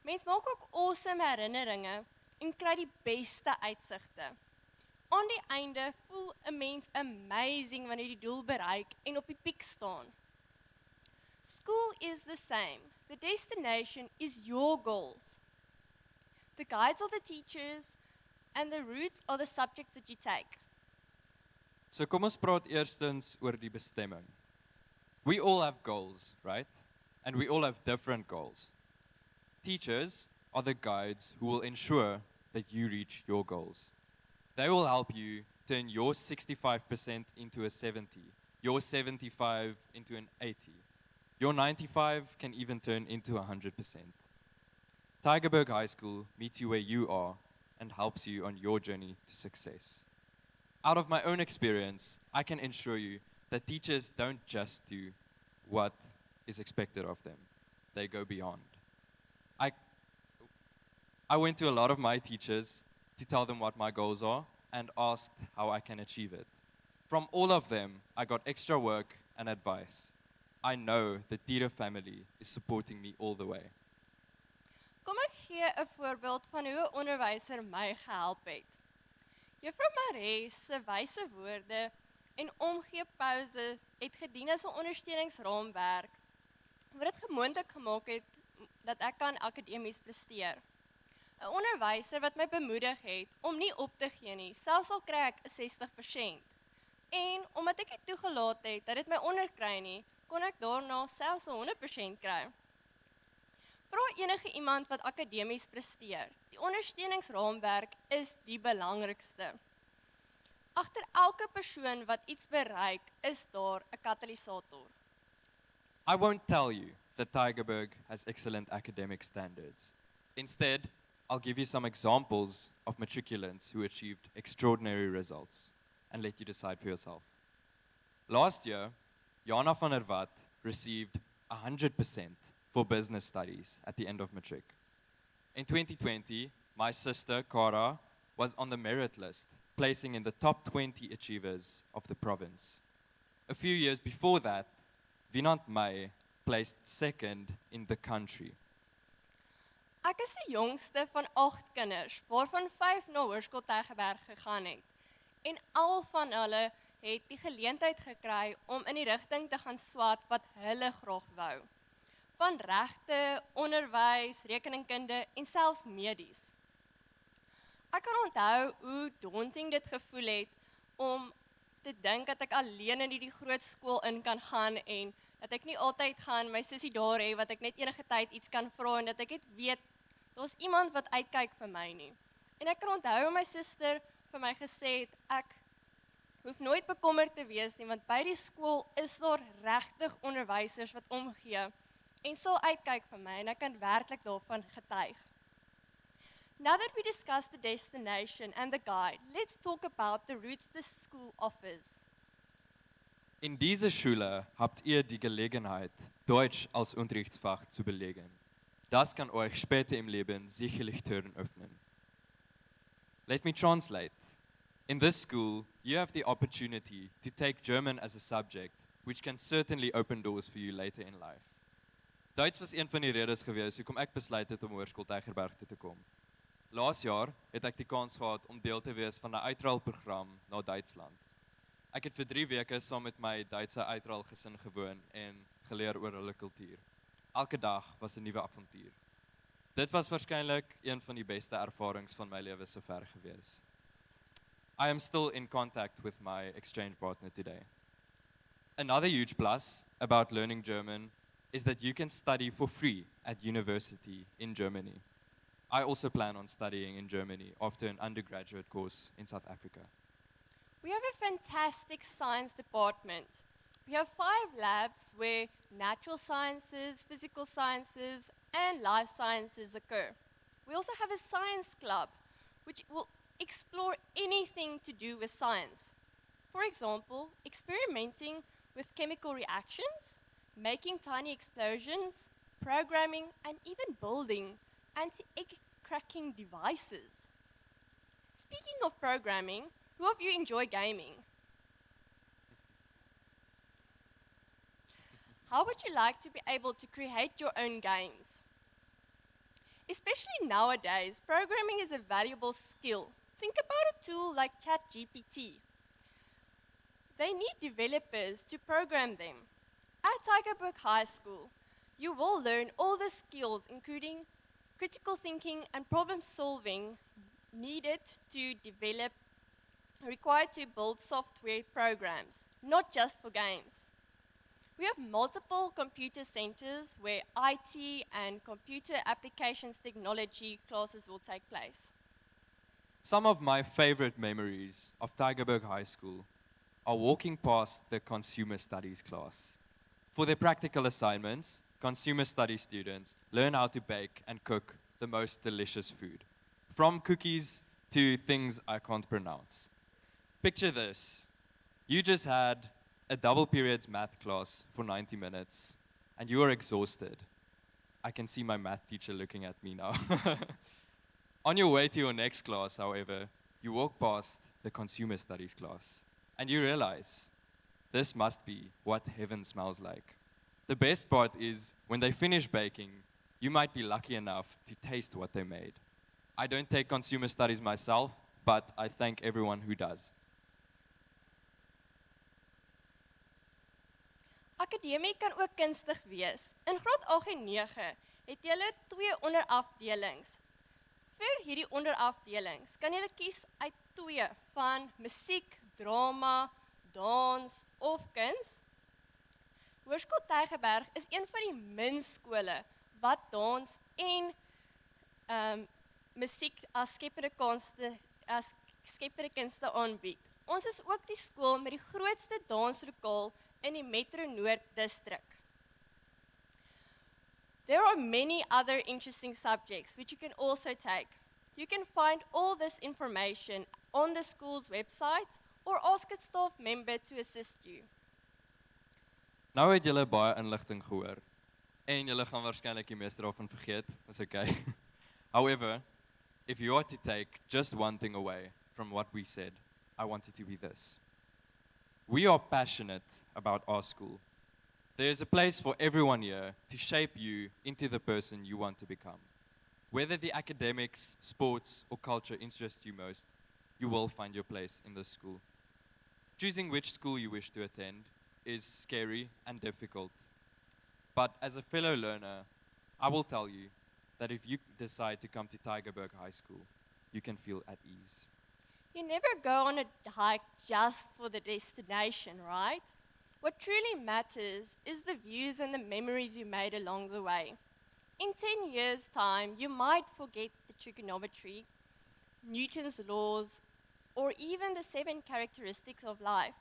Mens maak ook awesome herinneringe en kry die beste uitsigte. Aan die einde voel 'n mens amazing wanneer jy die doel bereik en op die piek staan. School is the same. The destination is your goals. The guides are the teachers and the routes are the subjects that you take. So kom ons praat eerstens oor die bestemming. We all have goals, right? And we all have different goals. Teachers are the guides who will ensure that you reach your goals. They will help you turn your 65% into a 70, your 75 into an 80. Your 95 can even turn into 100%. Tygerberg High School meets you where you are and helps you on your journey to success. Out of my own experience, I can assure you that teachers don't just do what is expected of them. They go beyond. I went to a lot of my teachers to tell them what my goals are and asked how I can achieve it. From all of them, I got extra work and advice. I know the Tira family is supporting me all the way. Kom ek gee 'n voorbeeld van hoe 'n onderwyser my gehelp het. Juffrou Maree se wyse woorde en omgee pauses het gedien as 'n ondersteuningsraamwerk wat dit moontlik gemaak het dat ek kan akademies presteer. 'n Onderwyser wat my bemoedig het om nie op te gee nie, selfs al kry ek 'n 60%. En omdat ek dit toegelaat het dat dit my onderkry nie, kon ek daarna selfs 'n 100% kry. Vra enige iemand wat akademies presteer. Die ondersteuningsraamwerk is die belangrikste. Agter elke persoon wat iets bereik, is daar 'n katalisator. I won't tell you that Tygerberg has excellent academic standards. Instead, I'll give you some examples of matriculants who achieved extraordinary results and let you decide for yourself. Last year, Jana van der Walt received 100% for business studies at the end of matric. In 2020, my sister, Cara, was on the merit list, placing in the top 20 achievers of the province. A few years before that, Vinant May placed second in the country. Ek is die jongste van 8 kinders, waarvan 5 na Hoërskool Tygerberg gegaan het. En al van hulle het die geleentheid gekry om in die rigting te gaan swat wat hulle graag wou. Van regte, onderwys, rekeningkunde en selfs medies. Ek kan onthou hoe daunting dit gevoel het om te dink dat ek alleen in die groot skool in kan gaan en dat ek nie altyd gaan my sussie daar hê wat ek net enige tyd iets kan vra en dat ek net weet daar's iemand wat uitkyk vir my nie. En ek kan onthou my suster vir my gesê het ek hoef nooit bekommerd te wees nie want by die skool is daar regtig onderwysers wat omgee en sal uitkyk vir my en ek kan werklik daarvan getuig. Now that we discussed the destination and the guide, let's talk about the routes the school offers. In dieser Schule habt ihr die Gelegenheit, Deutsch als Unterrichtsfach zu belegen. Das kann euch später im Leben sicherlich Türen öffnen. Let me translate. In this school, you have the opportunity to take German as a subject, which can certainly open doors for you later in life. Duits was een van die redes gewees hoekom ek besluit het om Hoërskool Tygerberg toe te kom. Laas jaar het ek die kans gehad om deel te wees van 'n uitraalprogram na Duitsland. Ek het vir 3 weke saam met my Duitse uitraalgesin gewoon en geleer oor hulle kultuur. Elke dag was 'n nuwe avontuur. Dit was waarskynlik een van die beste ervarings van my lewe sover gewees. I am still in contact with my exchange partner today. Another huge plus about learning German is that you can study for free at university in Germany. I also plan on studying in Germany after an undergraduate course in South Africa. We have a fantastic science department. We have 5 labs where natural sciences, physical sciences, and life sciences occur. We also have a science club, which will explore anything to do with science. For example, experimenting with chemical reactions, making tiny explosions, programming, and even building anti-egg cracking devices. Speaking of programming, who of you enjoy gaming? How would you like to be able to create your own games? Especially nowadays, programming is a valuable skill. Think about a tool like ChatGPT. They need developers to program them. At Tygerberg High School, you will learn all the skills, including critical thinking and problem solving, needed to develop, required to build software programs, not just for games. We have multiple computer centers where IT and computer applications technology classes will take place. Some of my favorite memories of Tygerberg High School are walking past the consumer studies class. For their practical assignments, consumer studies students learn how to bake and cook the most delicious food, from cookies to things I can't pronounce. Picture this. You just had a double periods math class for 90 minutes, and you are exhausted. I can see my math teacher looking at me now. On your way to your next class, however, you walk past the consumer studies class, and you realize this must be what heaven smells like. The best part is when they finish baking, you might be lucky enough to taste what they made. I don't take consumer studies myself, but I thank everyone who does. Akademie kan ook kunstig wees. In graad 8 en 9 het julle 2 onderafdelings. Vir hierdie onderafdelings kan julle kies uit 2 van musiek, drama, dans of kuns. Hoërskool Tygerberg is een van die min skole wat dans en musiek as skepende kunste aanbied. Ons is ook die skool met die grootste danslokaal in die Metro Noord distrik. There are many other interesting subjects which you can also take. You can find all this information on the school's website or ask a staff member to assist you. Nou het julle baie inligting gehoor en julle gaan waarskynlik die meeste daarvan vergeet, is okay. However, if you are to take just one thing away from what we said, I want it to be this. We are passionate about our school. There is a place for everyone here to shape you into the person you want to become. Whether the academics, sports, or culture interest you most, you will find your place in this school. Choosing which school you wish to attend is scary and difficult. But as a fellow learner, I will tell you that if you decide to come to Tygerberg High School, you can feel at ease. You never go on a hike just for the destination, right? What truly matters is the views and the memories you made along the way. In 10 years' time, you might forget the trigonometry, Newton's laws, or even the 7 characteristics of life.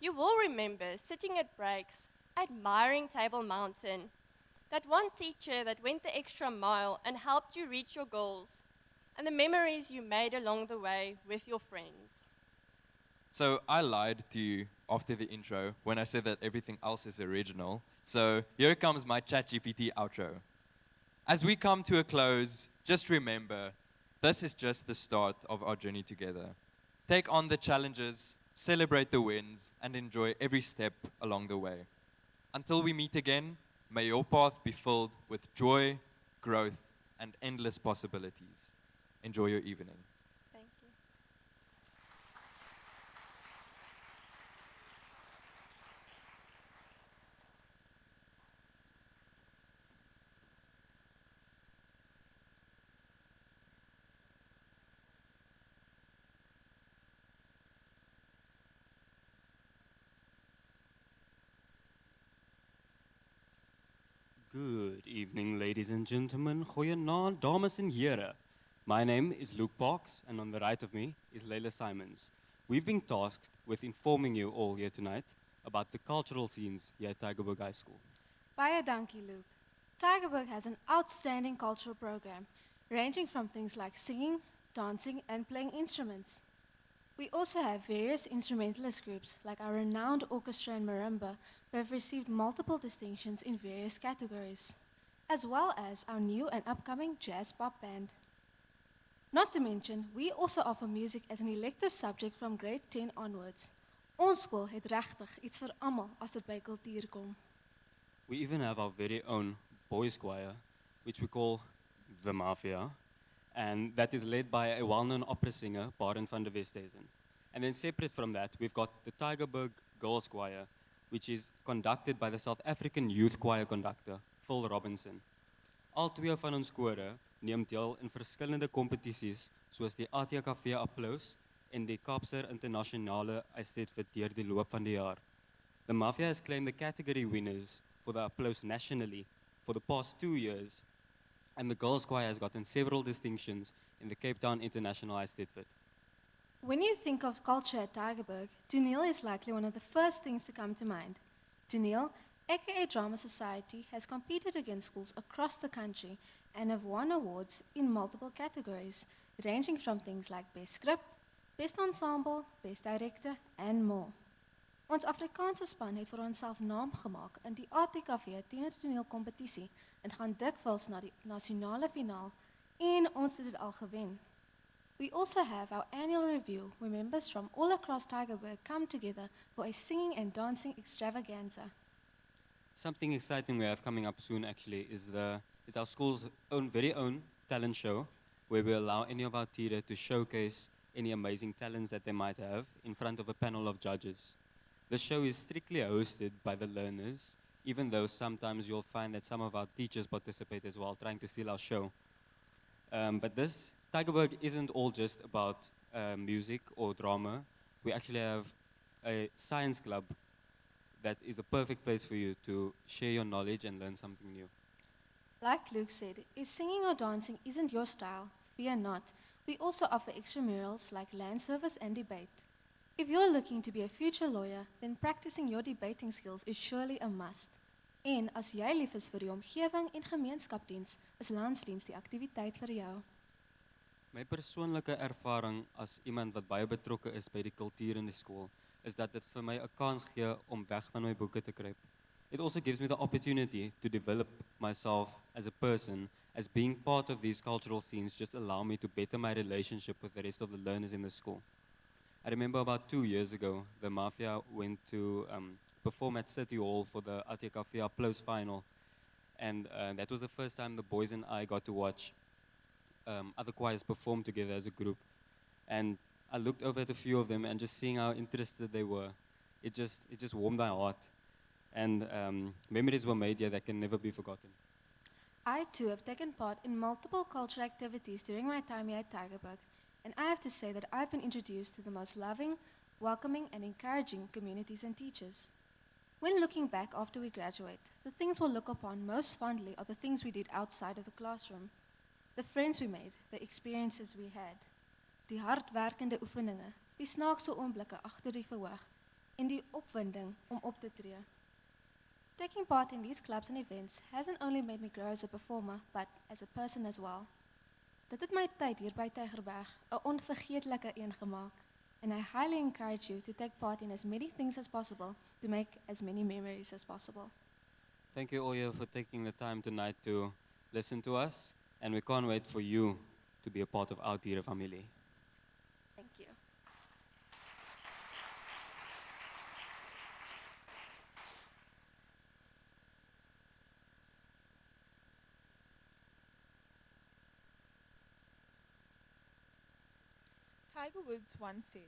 You will remember sitting at breaks, admiring Table Mountain, that one teacher that went the extra mile and helped you reach your goals, and the memories you made along the way with your friends. So I lied to you after the intro when I said that everything else is original. So here comes my ChatGPT outro. As we come to a close, just remember, this is just the start of our journey together. Take on the challenges, celebrate the wins, and enjoy every step along the way. Until we meet again, may your path be filled with joy, growth, and endless possibilities. Enjoy your evening. Thank you. Good evening, ladies and gentlemen. Goeienaand, dames en heren. My name is Luke Parks, and on the right of me is Layla Simons. We've been tasked with informing you all here tonight about the cultural scenes here at Tygerberg High School. Baie dankie, Luke. Tygerberg has an outstanding cultural program, ranging from things like singing, dancing, and playing instruments. We also have various instrumentalist groups, like our renowned orchestra and marimba, who have received multiple distinctions in various categories, as well as our new and upcoming jazz pop band. Not to mention, we also offer music as an elective subject from grade 10 onwards. Ons skool het regtig iets vir almal as dit by kultuur kom. We even have our very own boys choir, which we call the Mafia, and that is led by a well-known opera singer, Baron van der Westhuizen. And then separate from that, we've got the Tygerberg Girls Choir, which is conducted by the South African Youth Choir conductor, Phil Robinson. Al twee van ons kore neem deel in verskillende kompetisies, soos die ATKV Applaus en die Kaapser Internasionale Eisteddfees deur die loop van die jaar. The Mafia has claimed the category winners for the Applaus nationally for the past 2 years, and the Girls Choir has gotten several distinctions in the Cape Town International Eisteddfees. When you think of culture at Tygerberg, toneel is likely one of the first things to come to mind. Toneel, aka Drama Society, has competed against schools across the country and have won awards in multiple categories, ranging from things like Best Script, Best Ensemble, Best Director, and more. Ons Afrikaanse span het vir onsself naam gemaak in die ATKV tienertoneelkompetisie en gaan dikwels na die nasionale finaal en ons het dit al gewen. We also have our annual review where members from all across Tygerberg come together for a singing and dancing extravaganza. Something exciting we have coming up soon actually is our school's very own talent show, where we allow any of our theatre to showcase any amazing talents that they might have in front of a panel of judges. The show is strictly hosted by the learners, even though sometimes you'll find that some of our teachers participate as well, trying to steal our show. But this Tygerberg isn't all just about music or drama. We actually have a science club that is the perfect place for you to share your knowledge and learn something new. Like Luke said, if singing or dancing isn't your style, fear not. We also offer extramurals like land service and debate. If you're looking to be a future lawyer, then practicing your debating skills is surely a must. En as jy lief is vir die omgewing en gemeenskapdiens, is landsdiens die aktiwiteit vir jou. My persoonlike ervaring as iemand wat baie betrokke is by die kultuur in die skool, is dat dit vir my 'n kans gee om weg van my boeke te kruip. It also gives me the opportunity to develop myself as a person, as being part of these cultural scenes just allow me to better my relationship with the rest of the learners in the school. I remember about 2 years ago, the Mafia went to perform at City Hall for the ATKV Applaus final, and that was the first time the boys and I got to watch other choirs perform together as a group. And I looked over at a few of them, and just seeing how interested they were, it just warmed my heart. And memories were made here that can never be forgotten. I too have taken part in multiple cultural activities during my time here at Tygerberg, and I have to say that I've been introduced to the most loving, welcoming, and encouraging communities and teachers. When looking back after we graduate, the things we'll look upon most fondly are the things we did outside of the classroom. The friends we made, the experiences we had, die hardwerkende oefeninge, die snaakse oomblikke agter die verhoog, en die opwinding om op te tree. Taking part in these clubs and events hasn't only made me grow as a performer, but as a person as well. Dit het my tyd hier by Tygerberg 'n onvergeetlike een gemaak, and I highly encourage you to take part in as many things as possible to make as many memories as possible. Thank you all here for taking the time tonight to listen to us, and we can't wait for you to be a part of our Diere family. Thank you. Tiger Woods once said,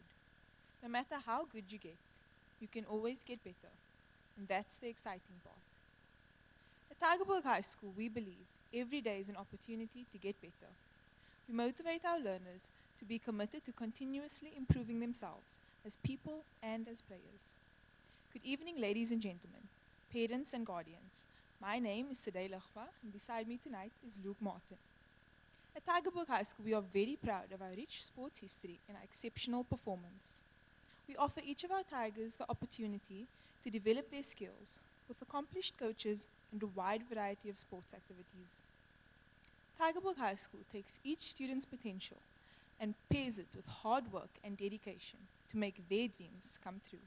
"No matter how good you get, you can always get better." And that's the exciting part. At Tygerberg High School, we believe every day is an opportunity to get better. We motivate our learners to be committed to continuously improving themselves as people and as players. Good evening, ladies and gentlemen, parents and guardians. My name is Sadeh Lachwa, and beside me tonight is Luke Martin. At Tygerberg High School, we are very proud of our rich sports history and our exceptional performance. We offer each of our Tigers the opportunity to develop their skills with accomplished coaches and a wide variety of sports activities. Tygerberg High School takes each student's potential and pairs it with hard work and dedication to make their dreams come true.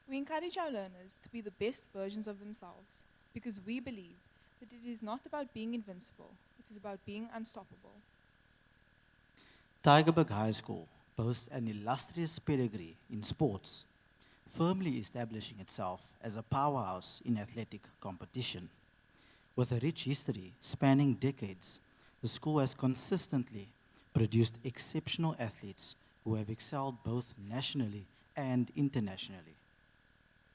We encourage our learners to be the best versions of themselves because we believe that it is not about being invincible, it is about being unstoppable. Tygerberg High School boasts an illustrious pedigree in sports, firmly establishing itself as a powerhouse in athletic competition. With a rich history spanning decades, the school has consistently produced exceptional athletes who have excelled both nationally and internationally.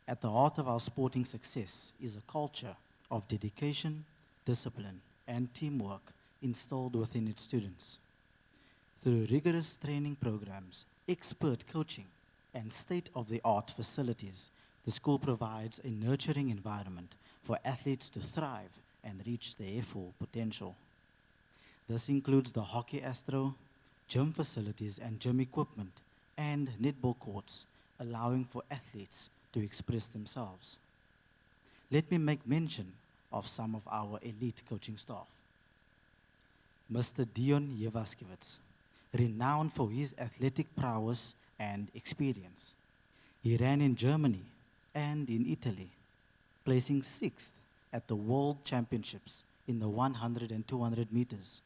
At the heart of our sporting success is a culture of dedication, discipline, and teamwork instilled within its students. Through rigorous training programs, expert coaching, and state-of-the-art facilities, the school provides a nurturing environment for athletes to thrive and reach their full potential. This includes the hockey astro, gym facilities and gym equipment, and netball courts, allowing for athletes to express themselves. Let me make mention of some of our elite coaching staff. Mr. Dion Jewaskiewicz, renowned for his athletic prowess and experience. He ran in Germany and in Italy, placing 6th at the World Championships in the 100 and 200 meters.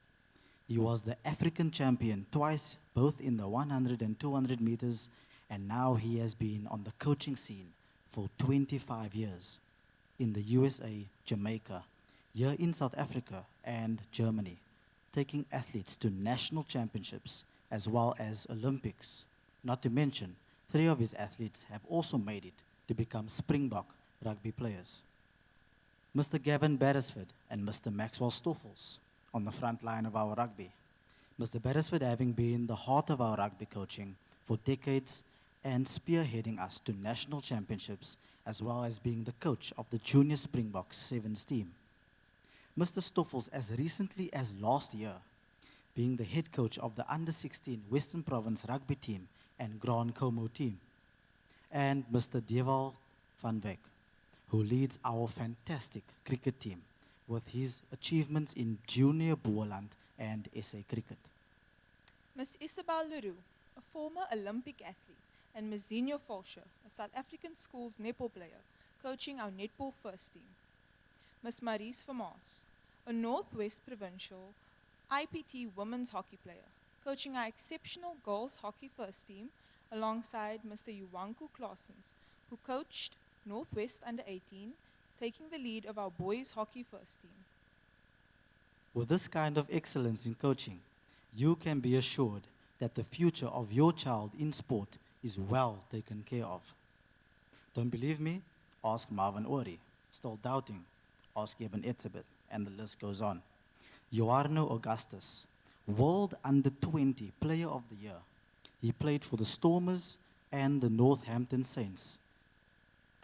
He was the African champion twice, both in the 100 and 200 meters, and now he has been on the coaching scene for 25 years in the USA, Jamaica, here in South Africa and Germany, taking athletes to national championships as well as Olympics. Not to mention, 3 of his athletes have also made it to become Springbok rugby players. Mr. Gavin Beresford and Mr. Maxwell Stoffels on the front line of our rugby. Mr. Beresford having been the heart of our rugby coaching for decades and spearheading us to national championships, as well as being the coach of the Junior Springboks Sevens team. Mr. Stoffels, as recently as last year, being the head coach of the Under-16 Western Province rugby team and Grand Como team. And Mr. Deval van Wyk, who leads our fantastic cricket team with his achievements in Junior Boerland and SA Cricket. Miss Isabel Leroux, a former Olympic athlete, and Ms. Zinho Folscher, a South African schools netball player, coaching our netball first team. Ms. Maries Vermaas, a Northwest Provincial IPT women's hockey player, coaching our exceptional girls hockey first team alongside Mr. Yuwanku Claessens, who coached Northwest under 18, taking the lead of our boys hockey first team. With this kind of excellence in coaching, you can be assured that the future of your child in sport is well taken care of. Don't believe me? Ask Marvin Ori. Still doubting? Ask Eben Etzebeth, and the list goes on. Joarno Augustus, World Under-20 Player of the Year. He played for the Stormers and the Northampton Saints.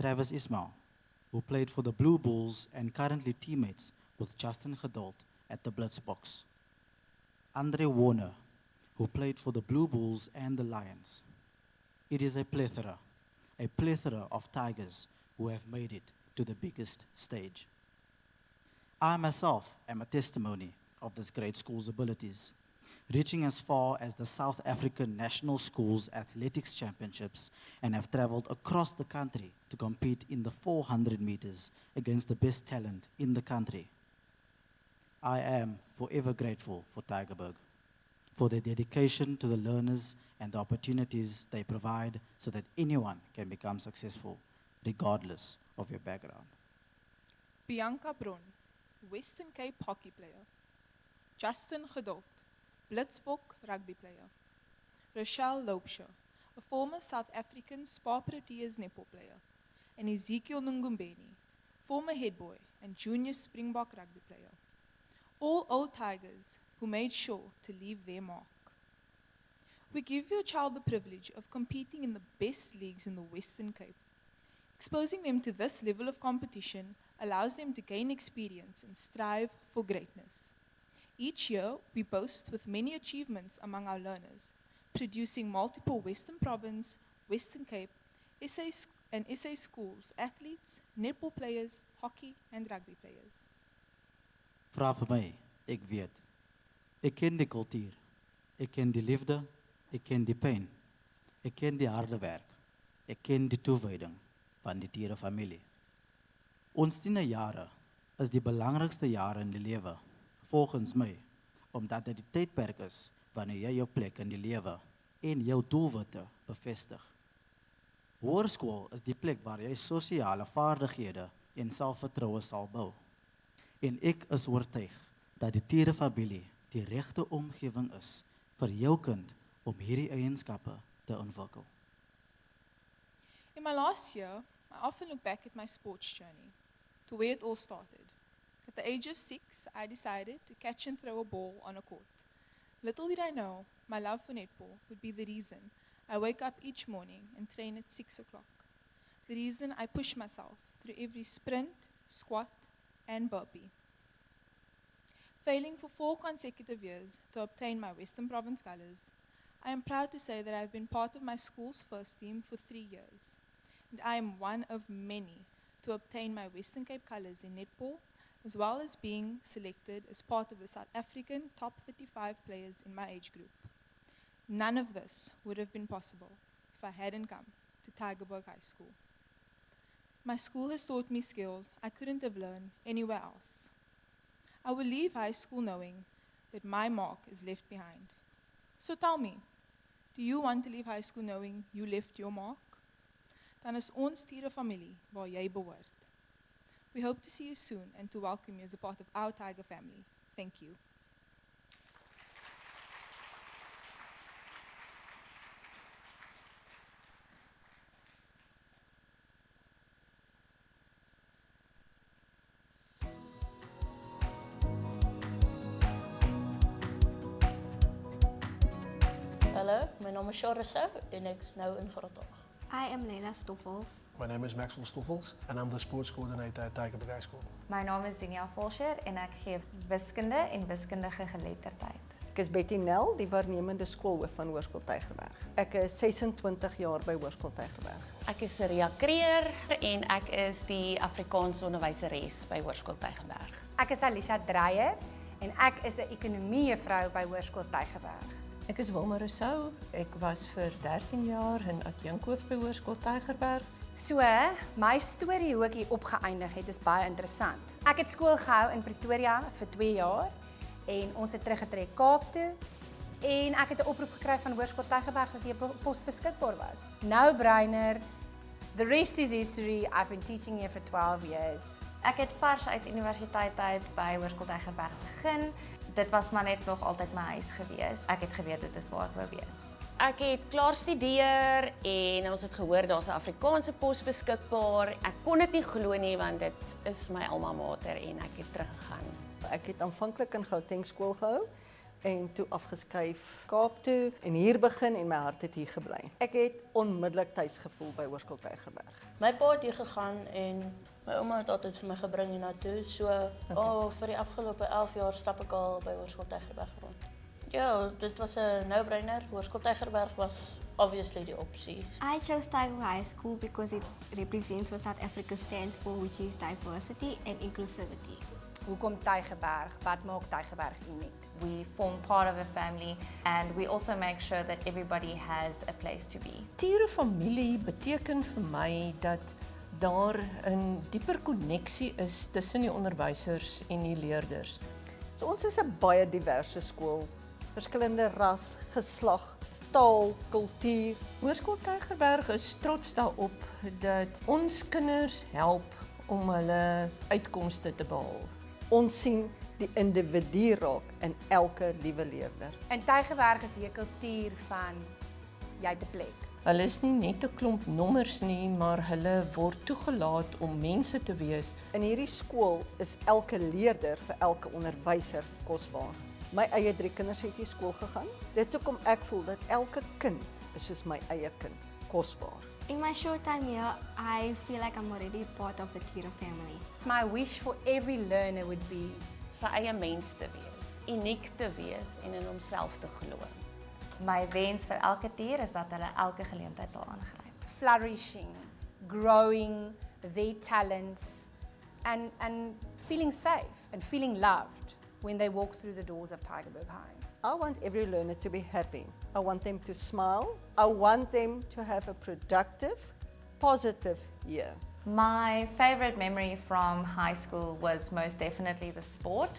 Travis Ismail, who played for the Blue Bulls and currently teammates with Justin Geduld at the Blitzboks. Andre Warner, who played for the Blue Bulls and the Lions. It is a plethora of Tigers who have made it to the biggest stage. I myself am a testimony of this great school's abilities. reaching as far as the South African National Schools Athletics Championships, and have traveled across the country to compete in the 400 meters against the best talent in the country. I am forever grateful for Tygerberg, for their dedication to the learners and the opportunities they provide so that anyone can become successful, regardless of your background. Bianca Bron, Western Cape hockey player. Justin Geduld, Blitzbok rugby player. Rochelle Loubser, a former South African Spa Proteas netball player. And Ezekiel Nungumbeni, former head boy and junior Springbok rugby player. All old Tigers who made sure to leave their mark. We give your child the privilege of competing in the best leagues in the Western Cape. Exposing them to this level of competition allows them to gain experience and strive for greatness. Each year, we boast with many achievements among our learners, producing multiple Western Province, Western Cape, and SA schools, athletes, netball players, hockey and rugby players. Vra vir my, ek weet. Ek ken die kultuur. Ek ken die liefde. Ek ken die pyn. Ek ken die harde werk. Ek ken die toewyding van die tierenfamilie. Ons tienerjare is die belangrikste jare in die lewe, volgens my, omdat dit die tydperk is wanneer jy jou plek in die lewe en jou doelwitte bevestig. Hoërskool is die plek waar jy sosiale vaardighede en selfvertroue sal bou. En ek is oortuig dat die tierenfamilie die regte omgewing is vir jou kind om hierdie eienskappe te ontwikkel. In my last year, I often look back at my sports journey, to where it all started. At the age of 6, I decided to catch and throw a ball on a court. Little did I know, my love for netball would be the reason I wake up each morning and train at 6 o'clock. The reason I push myself through every sprint, squat, and burpee. Failing for 4 consecutive years to obtain my Western Province colours, I am proud to say that I have been part of my school's first team for 3 years. And I am one of many to obtain my Western Cape colours in netball, as well as being selected as part of the South African top 35 players in my age group. None of this would have been possible if I hadn't come to Tygerberg High School. My school has taught me skills I couldn't have learned anywhere else. I will leave high school knowing that my mark is left behind. So tell me, do you want to leave high school knowing you left your mark? Dan is ons tierenfamilie waar jy behoort. We hope to see you soon and to welcome you as a part of our Tiger family. Thank you. Hallo, my naam is Sharon Rousseau en ek is nou in graad 8. I am Lena Stoffels. My name is Maxwell Stoffels and I'm the sports coordinator at Tygerberg High School. My naam is Zinia Volscher en ek gee wiskunde en wiskundige geletterdheid. Ek is Betty Nel, die waarnemende skoolhoof van Hoërskool Tygerberg. Ek is 26 jaar by Hoërskool Tygerberg. Ek is Ria Kreer en ek is die Afrikaanse onderwyseres by Hoërskool Tygerberg. Ek is Alicia Dreyer en ek is 'n ekonomiejuffrou by Hoërskool Tygerberg. Ek is Wilma Rousseau. Ek was vir 13 jaar in adjunkhoof by Hoërskool Tygerberg. So, my storie hoe ek hier opgeëindig het is baie interessant. Ek het skool gehou in Pretoria vir 2 jaar en ons het teruggetrek Kaap toe en ek het 'n oproep gekry van Hoërskool Tygerberg dat hier 'n pos beskikbaar was. No brainer. The rest is history. I've been teaching here for 12 years. Ek het vars uit universiteit uit by Hoërskool Tygerberg begin. Dit was maar net nog altyd my huis gewees. Ek het geweet dit is waar ek wou wees. Ek het klaar studeer en ons het gehoor daar's 'n Afrikaanse pos beskikbaar. Ek kon dit nie glo nie want dit is my alma mater en ek het teruggegaan. Ek het aanvanklik in Gauteng skool gehou en toe afgeskuif Kaap toe en hier begin en my hart het hier gebly. Ek het onmiddellik tuis gevoel by Hoërskool Tygerberg. My pa het hier gegaan en my ouma het altyd vir my gebring hiernatoe. So, vir die afgelope 11 jaar stap ek al by Hoërskool Tygerberg rond. Ja, dit was 'n no-brainer. Hoërskool Tygerberg was obviously die opsies. I chose Tygerberg High School because it represents what South Africa stands for, which is diversity and inclusivity. Hoekom Tygerberg? Wat maak Tygerberg uniek? We form part of a family and we also make sure that everybody has a place to be. Tierenfamilie beteken vir my dat daar 'n dieper koneksie is tussen die onderwysers en die leerders. So ons is 'n baie diverse skool. Verskillende ras, geslag, taal, kultuur. Hoërskool Tygerberg is trots daarop dat ons kinders help om hulle uitkomste te behaal. Ons sien die individu raak in elke liewe leerder. In Tygerberg is hier 'n kultuur van jy het 'n plek. Hulle is nie net 'n klomp nommers nie, maar hulle word toegelaat om mense te wees. In hierdie skool is elke leerder vir elke onderwyser kosbaar. My eie 3 kinders het hier skool gegaan. Dit is hoekom ek voel dat elke kind is soos my eie kind, kosbaar. In my short time here, I feel like I'm already part of the Tira family. My wish for every learner would be Sy eie mens te wees, uniek te wees en in homself te glo. My wens vir elke tier is dat hulle elke geleentheid sal aangryp. flourishing, growing their talents, and feeling safe and feeling loved when they walk through the doors of Tygerberg High. I want every learner to be happy. I want them to smile. I want them to have a productive, positive year. My favorite memory from high school was most definitely the sport.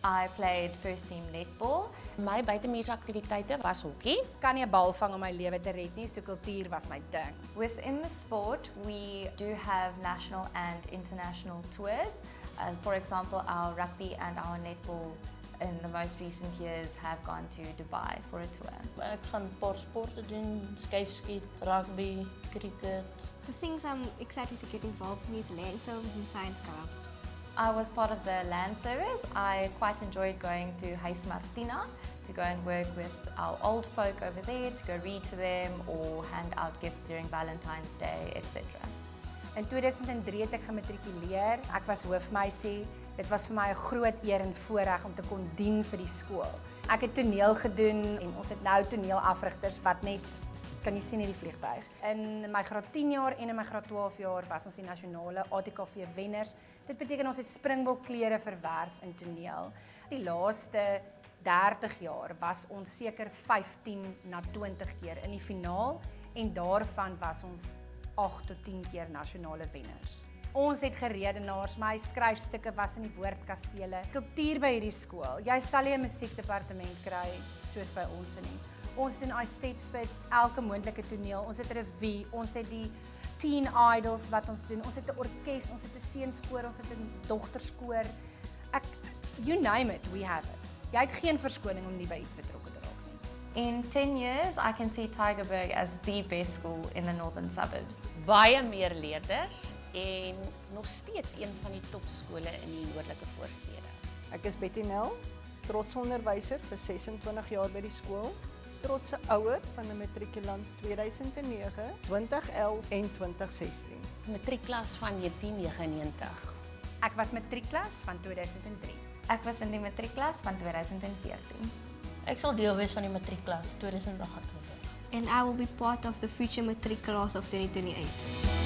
I played first team netball. My buitemuurse aktiwiteite was hokkie. Kan nie 'n bal vang om my lewe te red nie, so kultuur was my ding. Within the sport, we do have national and international tours. For example, our rugby and our netball in the most recent years have gone to Dubai for a tour. Ek gaan 'n paar sporte doen, skyfskiet, rugby, cricket. The things I'm excited to get involved in is land service and science club. I was part of the land service. I quite enjoyed going to Huis Martina to go and work with our old folk over there, to go read to them or hand out gifts during Valentine's Day, etc. In 2003 het ek gematrikuleer. Ek was hoofmeisie. Dit was vir my 'n groot eer en voorreg om te kon dien vir die skool. Ek het toneel gedoen en ons het nou toneelafrigters wat net kan jy sien in die vliegtuig. In my graad 10 jaar en in my graad 12 jaar was ons die nasionale ATKV wenners. Dit beteken ons het springbokklere verwerf in toneel. Die laaste 30 jaar was ons seker 15 na 20 keer in die finaal en daarvan was ons 8 tot 10 keer nasionale wenners. Ons het geredenaars, my skryfstukke was in die woordkastele. Kultuur by hierdie skool. Jy sal nie 'n musiekdepartement kry soos by ons nie. Ons doen estate fits, elke moontlike toneel. Ons het 'n revue, ons het die teen idols wat ons doen. Ons het 'n orkes, ons het 'n seunskoor, ons het 'n dogterskoor. You name it, we have it. Jy het geen verskoning om nie by iets betrokke te raak nie. In 10 years, I can see Tygerberg as the best school in the northern suburbs. Baie meer leerders en nog steeds een van die topskole in die noordelike voorstede. Ek is Betty Nel, trotse onderwyser vir 26 jaar by die skool. Trotse ouer van 'n matrikulant 2009, 2011 en 2016. Matriekklas van 1999. Ek was matriekklas van 2003. Ek was in die matriekklas van 2014. Ek sal deel wees van die matriekklas 2028. And I will be part of the future matric class of 2028.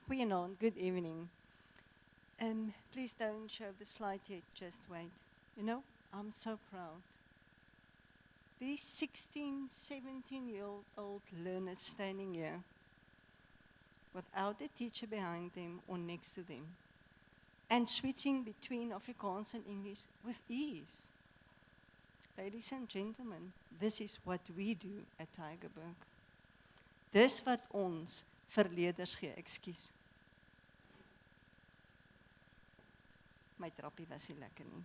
Goeienaand, good evening. Please don't show the slide yet, just wait. You know, I'm so proud. These 16, 17-year-old learners standing here, without a teacher behind them or next to them, and switching between Afrikaans and English with ease. Ladies and gentlemen, this is what we do at Tygerberg. Dis wat ons vir leerders gee, ekskuus. My trappie was nie lekker nie.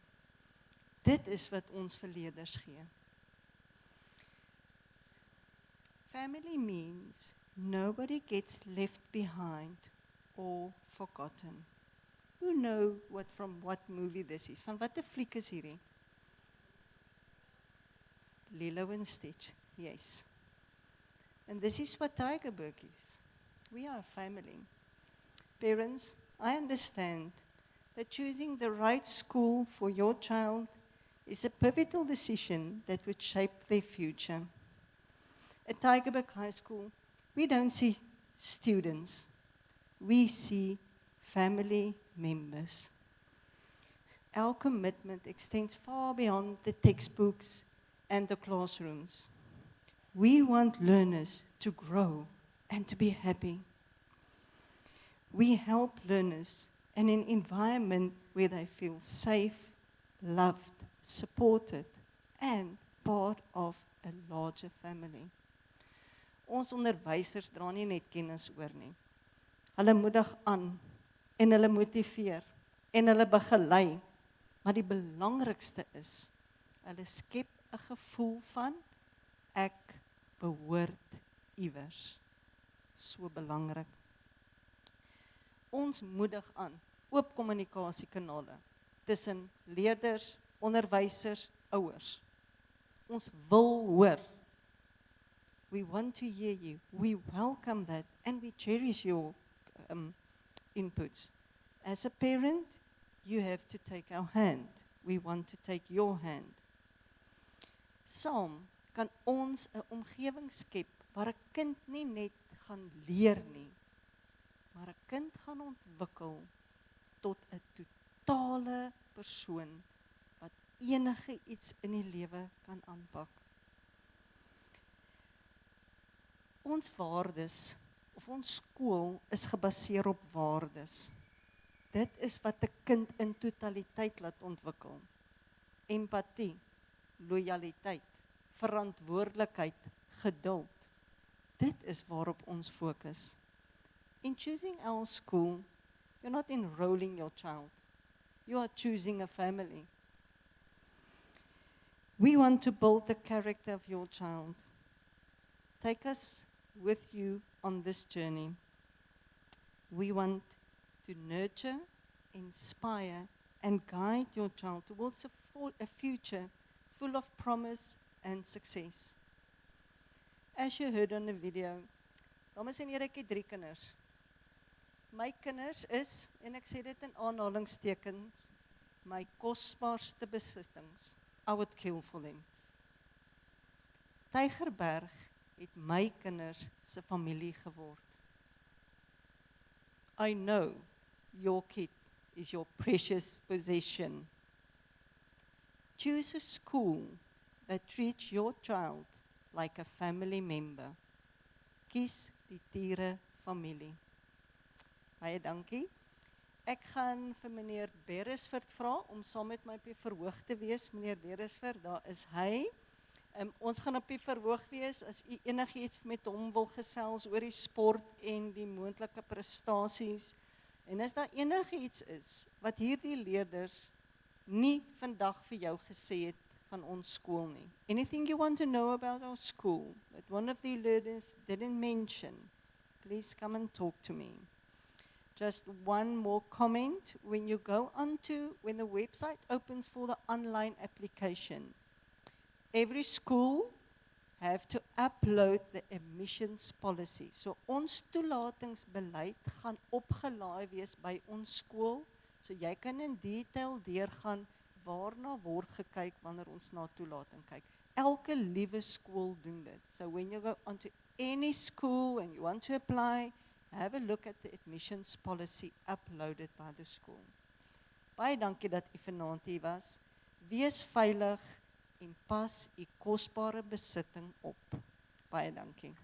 Dit is wat ons vir leerders gee. Family means nobody gets left behind or forgotten. Who know from what movie this is? Van watter fliek is hierdie? Lilo and Stitch, yes. And this is what Tygerberg is. We are a family. Parents, I understand that choosing the right school for your child is a pivotal decision that would shape their future. At Tygerberg High School, we don't see students, we see family members. Our commitment extends far beyond the textbooks and the classrooms. We want learners to grow and to be happy. We help learners in an environment where they feel safe, loved, supported, and part of a larger family. Ons onderwysers dra nie net kennis oor nie. Hulle moedig aan en hulle motiveer en hulle begelei. Maar die belangrikste is, hulle skep 'n gevoel van ek behoort iewers. So belangrik. Ons moedig aan oop kommunikasiekanale tussen leerders, onderwysers, ouers. Ons wil hoor. We want to hear you. We welcome that and we cherish your inputs. As a parent, you have to take our hand. We want to take your hand. Saam kan ons 'n omgewing skep waar 'n kind nie net gaan leer nie, maar 'n kind gaan ontwikkel tot 'n totale persoon wat enige iets in die lewe kan aanpak. Ons waardes of ons skool is gebaseer op waardes. Dit is wat 'n kind in totaliteit laat ontwikkel. Empatie, lojaliteit, verantwoordelikheid, geduld. Dit is waarop ons fokus. In choosing our school, you're not enrolling your child. You are choosing a family. We want to build the character of your child. Take us with you on this journey. We want to nurture, inspire, and guide your child towards a future full of promise and success. As you heard on the video, dames en here, ek het 3 kinders. My kinders is, en ek sê dit in aanhalingstekens, my kosbaarste besittings. I would kill for them. Tygerberg het my kinders se familie geword. I know your kid is your precious possession. Choose a school that treats your child like a family member. Kies die Tiere familie. Baie dankie. Ek gaan vir meneer Beresford vra om saam met my op die verhoog te wees. Meneer Beresford, daar is hy. Ons gaan op die verhoog wees as u enigiets met hom wil gesels oor die sport en die moontlike prestasies. En as daar enigiets is wat hierdie leerders nie vandag vir jou gesê het van ons skool nie. Anything you want to know about our school that one of the learners didn't mention, please come and talk to me. Just one more comment. When the website opens for the online application, every school have to upload the admissions policy. So ons toelatingsbeleid gaan opgelaai wees by ons skool. So jy kan in detail deurgaan waarna word gekyk wanneer ons na toelating kyk. Elke liewe skool doen dit. So when you go onto any school and you want to apply, have a look at the admissions policy uploaded by the school. Baie dankie dat u vanaand hier was. Wees veilig en pas u kosbare besitting op. Baie dankie.